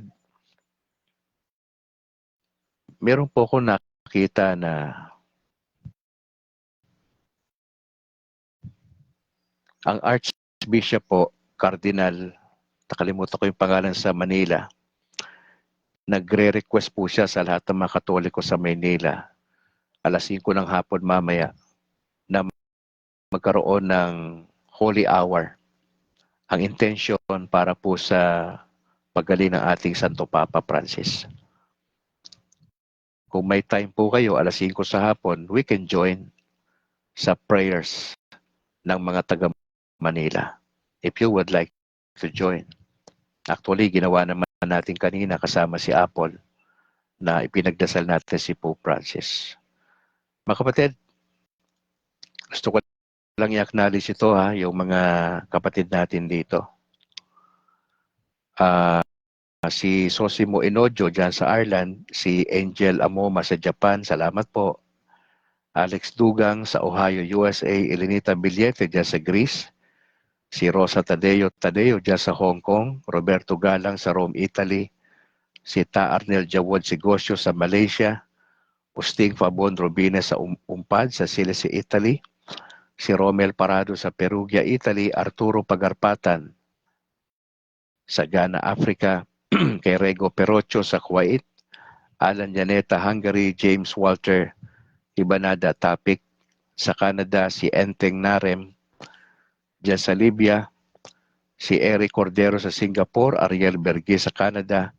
meron po ako nakita na ang Archbishop po, Cardinal, nakalimutan ko yung pangalan sa Manila, nagre-request po siya sa lahat ng mga Katoliko sa Manila, 5:00 ng hapon mamaya, na magkaroon ng Holy Hour. Ang intention para po sa pagaling ng ating Santo Papa Francis. Kung may time po kayo, 5:00 sa hapon, we can join sa prayers ng mga taga Manila. If you would like to join. Actually, ginawa naman natin kanina kasama si Apple na ipinagdasal natin si Pope Francis. Mga kapatid, gusto ko lang i-acknowledge ito yung mga kapatid natin dito. Si Sosimo Inojo dyan sa Ireland, si Angel Amoma sa Japan, salamat po. Alex Dugang sa Ohio, USA, Elenita Villete dyan sa Greece, si Rosa Tadeo dyan sa Hong Kong, Roberto Galang sa Rome, Italy, si Ta Arnel Jawad Sigosio sa Malaysia, Usting Fabon Robines sa Umpad sa Sicily, Italy, si Romel Parado sa Perugia, Italy, Arturo Pagarpatan sa Ghana, Africa, kay Rego Perocho sa Kuwait, Alan Yaneta, Hungary, James Walter Ibanada Tapik sa Canada, si Enteng Narem dyan sa Libya, si Eric Cordero sa Singapore, Ariel Berge sa Canada,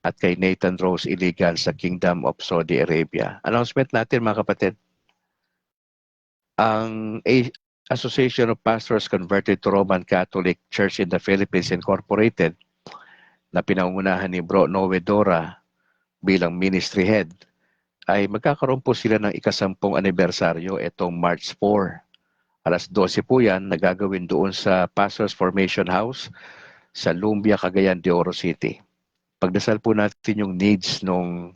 at kay Nathan Rose Iligan sa Kingdom of Saudi Arabia. Announcement natin mga kapatid. Ang Association of Pastors Converted to Roman Catholic Church in the Philippines Incorporated na pinangunahan ni Bro Noe Dora bilang ministry head ay magkakaroon po sila ng ika-10 anibersaryo itong March 4. Alas 12 po yan, nagagawin doon sa Pastors Formation House sa Lumbia, Cagayan de Oro City. Pagdasal po natin yung needs nung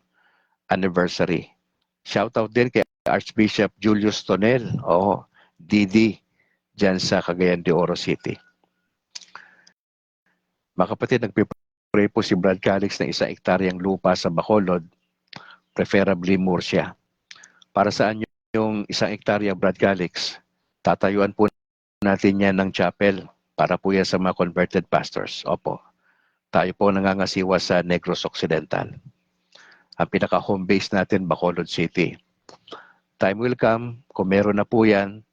anniversary. Shoutout din kay Archbishop Julius Tonel, DD, dyan sa Cagayan de Oro City. Mga kapatid, nagpipray po si Brad Calix ng 1 hektaryang lupa sa Bacolod, preferably Murcia. Para saan yung 1 hektarya, Brad Calix? Tatayuan po natin yan ng chapel para po yan sa mga converted pastors. Opo. Tayo po nangangasiwa sa Negros Occidental. Ang pinaka-home base natin, Bacolod City. Time will come, kung meron na po yan,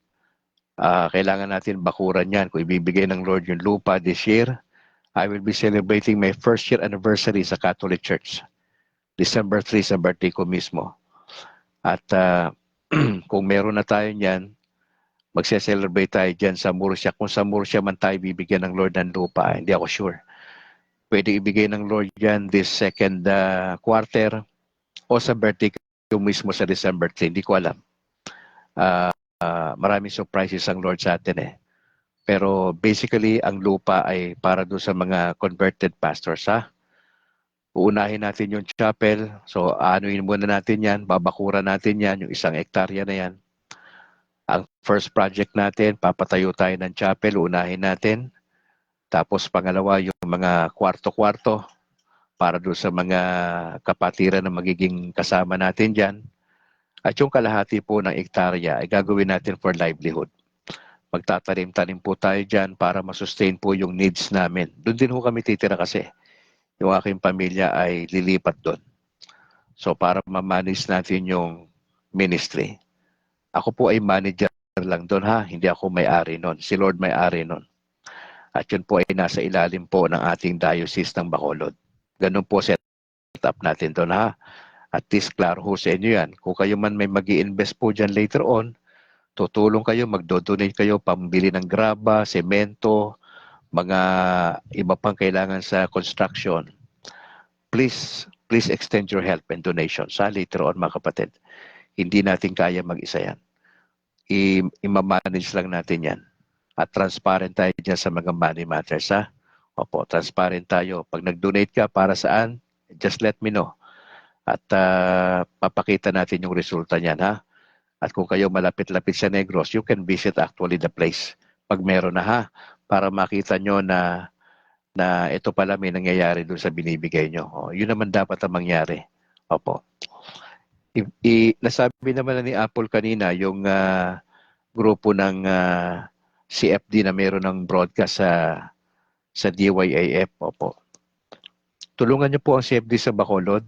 kailangan natin bakuran yan. Kung ibibigay ng Lord yung lupa this year, I will be celebrating my first year anniversary sa Catholic Church. December 3 sa birthday ko mismo. At kung meron na tayo niyan, magse-celebrate tayo dyan sa Murcia. Kung sa Murcia man tayo bibigyan ng Lord ng lupa, hindi ako sure. Pwede ibigay ng Lord dyan this second quarter o sa birthday ko mismo sa December 3. Hindi ko alam. Maraming surprises ang Lord sa atin eh. Pero basically, ang lupa ay para doon sa mga converted pastors, ha? Uunahin natin yung chapel. So, anuin muna natin yan. Babakuran natin yan, yung 1 hektarya na yan. Ang first project natin, papatayo tayo ng chapel, unahin natin. Tapos pangalawa, yung mga kwarto-kwarto para doon sa mga kapatiran na magiging kasama natin dyan. At yung kalahati po ng hektarya ay gagawin natin for livelihood. Magtatanim-tanim po tayo dyan para masustain po yung needs namin. Doon din po kami titira kasi. Yung aking pamilya ay lilipat doon. So para ma-manage natin yung ministry. Ako po ay manager lang doon ha. Hindi ako may-ari noon. Si Lord may-ari noon. At yun po ay nasa ilalim po ng ating diocese ng Bacolod. Ganun po set up natin doon ha. At least klaro ho sa inyo yan. Kung kayo man may mag-i-invest po dyan later on, tutulong kayo, magdodonate kayo, pambili ng graba, semento, mga iba pang kailangan sa construction. Please extend your help and donations later on mga kapatid. Hindi natin kaya mag-isa yan. I-manage lang natin yan. At transparent tayo dyan sa mga money matters ha. Opo, transparent tayo. Pag nag-donate ka, para saan? Just let me know. At papakita natin yung resulta niyan ha. At kung kayo malapit-lapit sa Negros, you can visit actually the place pag meron na ha, para makita nyo na ito pala may nangyayari doon sa binibigay nyo. Yun naman dapat ang mangyari. Opo. Nasabi naman na ni Apple kanina yung grupo ng CFD na meron ng broadcast sa DYAF. Opo. Tulungan nyo po ang CFD sa Bacolod.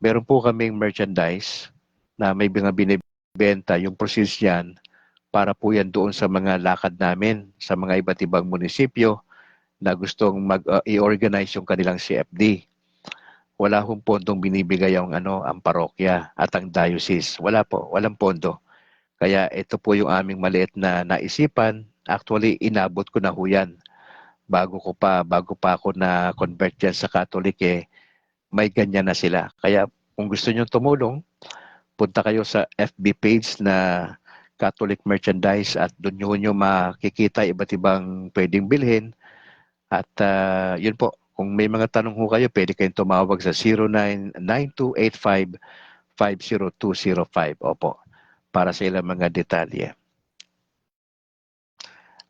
Meron po kaming merchandise na may mga binibenta, yung proceeds yan, para po yan doon sa mga lakad namin, sa mga iba't ibang munisipyo na gustong i-organize yung kanilang CFD. Wala hong pondong binibigay ang parokya at ang diocese. Wala po, walang pondo. Kaya ito po yung aming maliit na naisipan. Actually, inabot ko na ho yan. Bago pa ako na convert yan sa Catholic may ganyan na sila. Kaya kung gusto nyo tumulong, punta kayo sa FB page na Catholic Merchandise at doon nyo makikita iba't ibang pwedeng bilhin. At yun po, kung may mga tanong ho kayo, pwede kayong tumawag sa 099285-50205. Opo. para sa ilang mga detalye.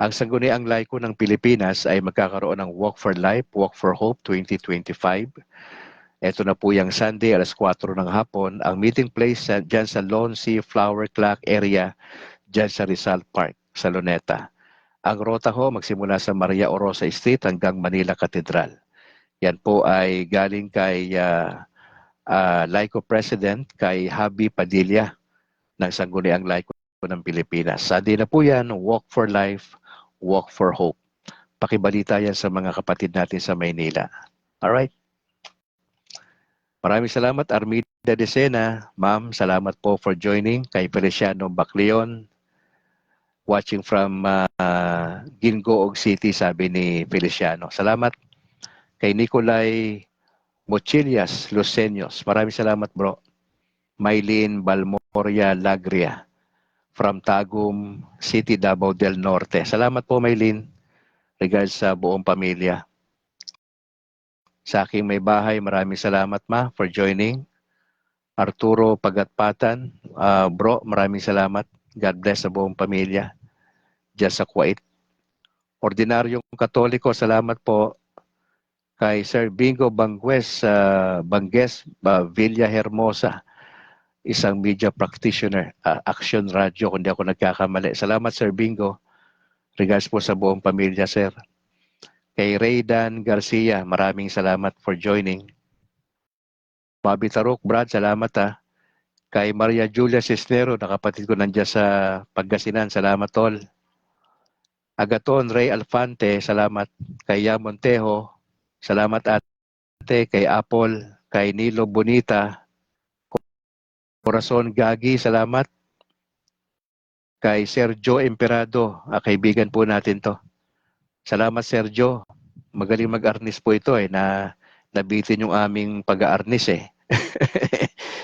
Ang Sangguniang Laiko ng Pilipinas ay magkakaroon ng Walk for Life, Walk for Hope 2025. Ito na po yung Sunday, alas 4 ng hapon. Ang meeting place dyan sa Lone Sea Flower Clock area, dyan sa Rizal Park, sa Luneta. Ang rota ho, magsimula sa Maria Orosa Street hanggang Manila Cathedral. Yan po ay galing kay Laiko President, kay Habi Padilla ng Sangguniang Laiko ng Pilipinas. Sunday na po yan, Walk for Life, Walk for Hope. Pakibalita yan sa mga kapatid natin sa Maynila. Alright? Maraming salamat, Armida Decena. Ma'am, salamat po for joining. Kay Feliciano Bacleon, watching from Gingoog City, sabi ni Feliciano. Salamat. Kay Nicolay Mochilias Luceños. Maraming salamat, bro. Maylene Balmoria Lagria from Tagum City, Davao del Norte. Salamat po, Maylene. Regards sa buong pamilya. Sa aking may bahay, maraming salamat, ma, for joining. Arturo Pagatpatan, bro, maraming salamat. God bless sa buong pamilya. Diyan sa Kuwait. Ordinaryong Katoliko, salamat po. Kay Sir Bingo Bangues, Villa Hermosa, isang media practitioner, Action Radio, kung di ako nagkakamali. Salamat, Sir Bingo. Regards po sa buong pamilya, sir. Kay Raydan Garcia, maraming salamat for joining. Bobby Tarok, Brad, salamat ha. Kay Maria Julia Cisnero, nakapatid ko nandiyan sa Pagasinan, salamat tol. Agaton Ray Alfante, salamat. Kay Ya Montejo, salamat ate. Kay Apple, kay Nilo Bonita, Corazon Gagi, salamat. Kay Sergio Emperado, kaibigan po natin to. Salamat, Sergio. Magaling mag-arnis po ito na nabitin yung aming pag-aarnis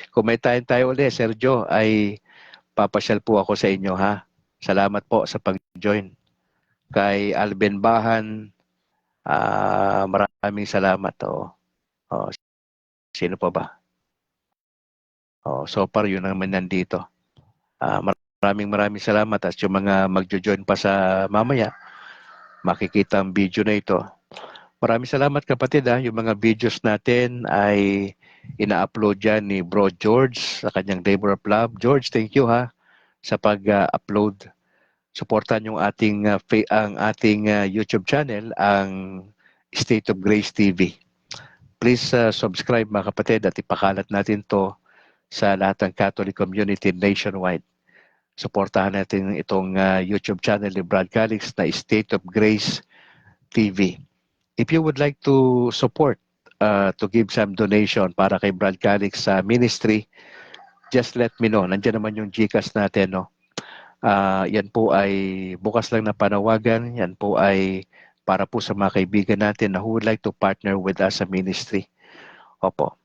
Kung may time tayo ulit, Sergio, ay papasyal po ako sa inyo ha. Salamat po sa pag-join. Kay Alben Bahan, maraming salamat. Sino pa ba? So far, yun naman nandito. Maraming salamat. At yung mga magjo-join pa sa mamaya, makikita ang video na ito. Maraming salamat kapatid ha. Yung mga videos natin ay ina-upload dyan ni Bro George sa kanyang Labor of Love. George, thank you ha sa pag-upload. Suportan yung ating YouTube channel, ang State of Grace TV. Please subscribe mga kapatid at ipakalat natin to sa lahat ng Catholic community nationwide. Suportahan natin itong YouTube channel ni Brad Calix na State of Grace TV. If you would like to support, to give some donation para kay Brad Calix sa ministry, just let me know. Nandiyan naman yung GCash natin, no? Yan po ay bukas lang na panawagan. Yan po ay para po sa mga kaibigan natin na who would like to partner with us sa ministry. Opo.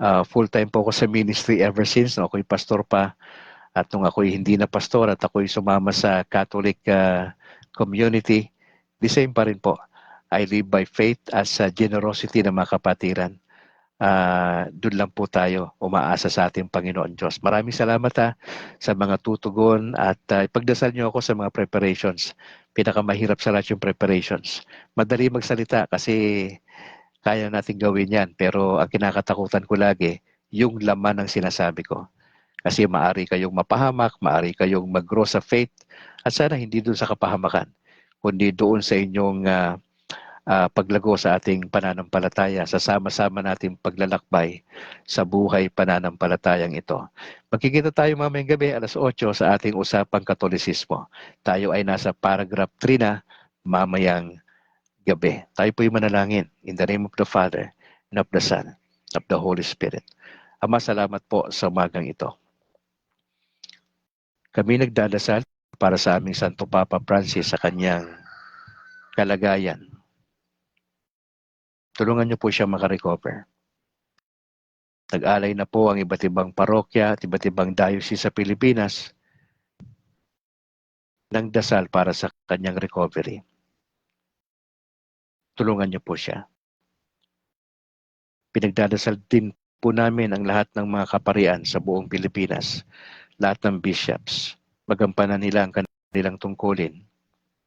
Full-time po ako sa ministry ever since. No? Ako'y pastor pa. At nung ako'y hindi na pastor at ako'y sumama sa Catholic community, the same pa rin po. I live by faith as generosity ng mga kapatiran. Doon lang po tayo umaasa sa ating Panginoon Diyos. Maraming salamat sa mga tutugon at ipagdasal niyo ako sa mga preparations. Pinakamahirap sa lahat yung preparations. Madali magsalita kasi kaya natin gawin yan. Pero ang kinakatakutan ko lagi, yung laman ng sinasabi ko. Kasi maari kayong mapahamak, maari kayong mag-grow sa faith at sana hindi doon sa kapahamakan, kundi doon sa inyong paglago sa ating pananampalataya, sa sama-sama nating paglalakbay sa buhay pananampalatayang ito. Magkikita tayo mamayang gabi alas 8 sa ating Usapang Katolisismo. Tayo ay nasa paragraph 3 na mamayang gabi. Tayo po'y manalangin. In the name of the Father, and of the Son, and of the Holy Spirit. Ama, salamat po sa umagang ito. Kami nagdadasal para sa aming Santo Papa Francis sa kanyang kalagayan. Tulungan niyo po siya makarecover. Nag-alay na po ang iba't ibang parokya at iba't ibang diocese sa Pilipinas ng dasal para sa kanyang recovery. Tulungan niyo po siya. Pinagdadasal din po namin ang lahat ng mga kaparian sa buong Pilipinas lahat ng bishops, magampanan nila ang kanilang tungkulin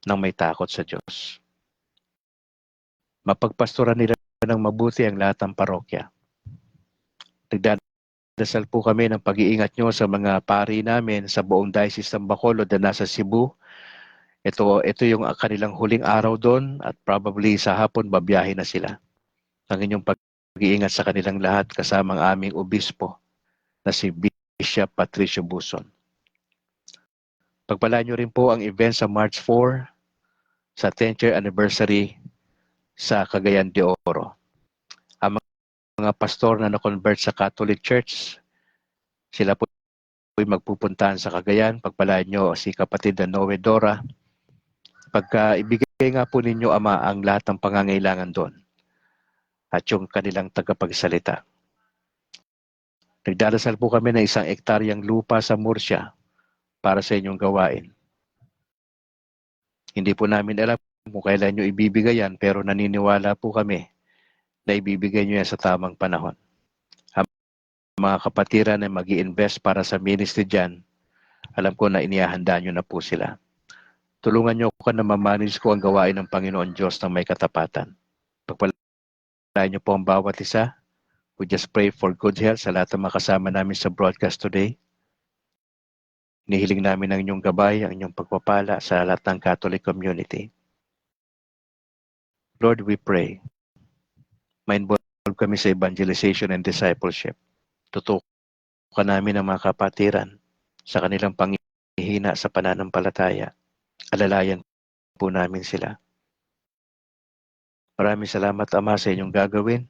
ng may takot sa Diyos. Mapagpastoran nila ng mabuti ang lahat ng parokya. Nagdadasal po kami ng pag-iingat nyo sa mga pari namin sa buong Diocese ng Bacolod na nasa Cebu. Ito yung kanilang huling araw doon at probably sa hapon babiyahe na sila. Ang inyong pag-iingat sa kanilang lahat kasama ang aming obispo na si Bishop Patricio Buson. Pagpalaan nyo rin po ang event sa March 4 sa 10th year anniversary sa Cagayan de Oro. Ang mga pastor na na-convert sa Catholic Church, sila po ay magpupuntahan sa Cagayan. Pagpalaan nyo si kapatid na Noe Dora. Pagka ibigay nga po ninyo, Ama, ang lahat ng pangangailangan doon at yung kanilang tagapagsalita. Nagdarasal po kami ng 1 hektaryang lupa sa Murcia para sa inyong gawain. Hindi po namin alam kung kailan nyo ibibigay yan, pero naniniwala po kami na ibibigay nyo yan sa tamang panahon. Ang mga kapatiran na mag-i-invest para sa ministry dyan, alam ko na inihahanda nyo na po sila. Tulungan nyo ko na mamanage ko ang gawain ng Panginoon Diyos ng may katapatan. Pagpalaan nyo po ang bawat isa. We just pray for good health sa lahat ng makasama namin sa broadcast today. Nihiling namin ang inyong gabay, ang inyong pagpapala sa lahat ng Catholic community. Lord, we pray. Ma-involve kami sa evangelization and discipleship. Tutukan namin ang mga kapatiran sa kanilang panghihina sa pananampalataya. Alalayan po namin sila. Maraming salamat, Ama, sa inyong gagawin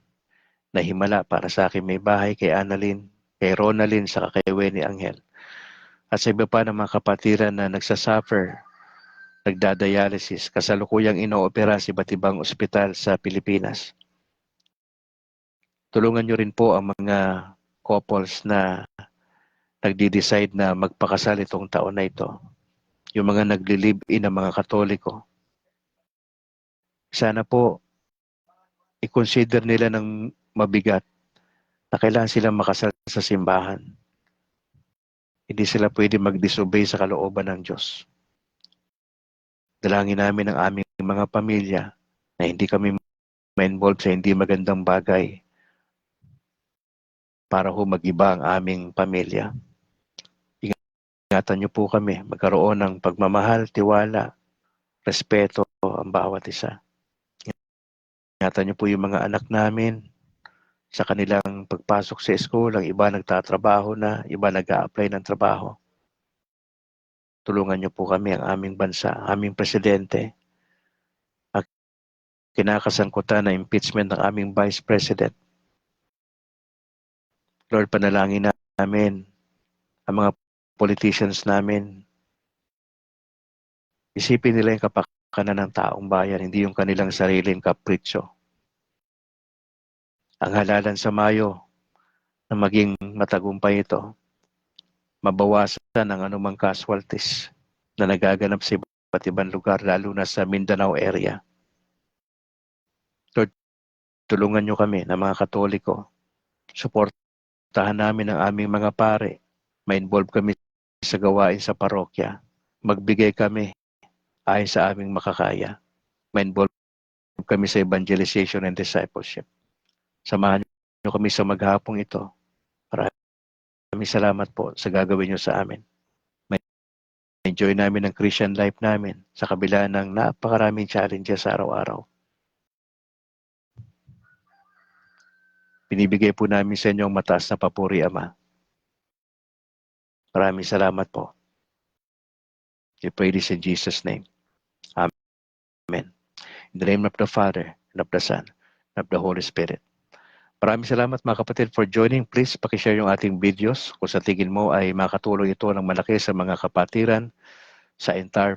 na himala para sa akin may bahay, kay Annalyn, kay Ronalyn, sa kay Wenny Angel. At sa iba pa ng mga kapatiran na nagsasuffer, nagdadialysis, kasalukuyang inoopera sa iba't ibang ospital sa Pilipinas. Tulungan nyo rin po ang mga couples na nagdi-decide na magpakasal itong taon na ito. Yung mga nagli-live-in ng mga Katoliko. Sana po, i-consider nila ng mabigat na kailangan silang makasal sa simbahan. Hindi sila pwede mag-disobey sa kalooban ng Diyos. Dalangin namin ang aming mga pamilya na hindi kami ma-involve sa hindi magandang bagay para ho mag-iba ang aming pamilya. Ingatan niyo po kami, magkaroon ng pagmamahal, tiwala, respeto ang bawat isa. Ingatan niyo po yung mga anak namin sa kanilang pagpasok sa school, ang iba nagtatrabaho na, iba nag-a-apply ng trabaho. Tulungan niyo po kami, ang aming bansa, aming presidente, at kinakasangkutan na impeachment ng aming vice president. Lord, panalangin namin ang mga politicians namin. Isipin nila yung kapakanan ng taong bayan, hindi yung kanilang sariling kapritsyo. Ang halalan sa Mayo na maging matagumpay ito, mabawasan ang anumang casualties na nagaganap sa iba't ibang lugar, lalo na sa Mindanao area. Lord, tulungan nyo kami na mga Katoliko. Suportahan namin ang aming mga pare. Ma-involve kami sa gawain sa parokya. Magbigay kami ayon sa aming makakaya. Ma-involve kami sa evangelization and discipleship. Samahan nyo kami sa maghapong ito. Maraming salamat po sa gagawin nyo sa amin. Enjoy namin ang Christian life namin sa kabila ng napakaraming challenges sa araw-araw. Binibigay po namin sa inyo ang mataas na papuri, Ama. Maraming salamat po. We pray this in Jesus' name. Amen. In the name of the Father, and of the Son, and of the Holy Spirit. Maraming salamat mga kapatid for joining. Please pakishare yung ating videos kung sa tingin mo ay makatulong ito ng malaki sa mga kapatiran sa entire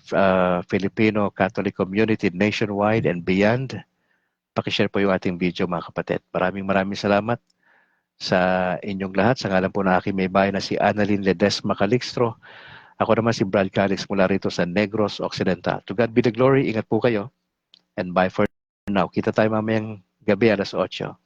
Filipino Catholic community nationwide and beyond. Pakishare po yung ating video mga kapatid. Maraming salamat sa inyong lahat. Sa ngalan po na aking may bahay na si Annalyn Ledesma Calixtro. Ako naman si Brad Calix mula rito sa Negros Occidental. To God be the glory. Ingat po kayo. And bye for now. Kita tayo mamayang gabi 8:00.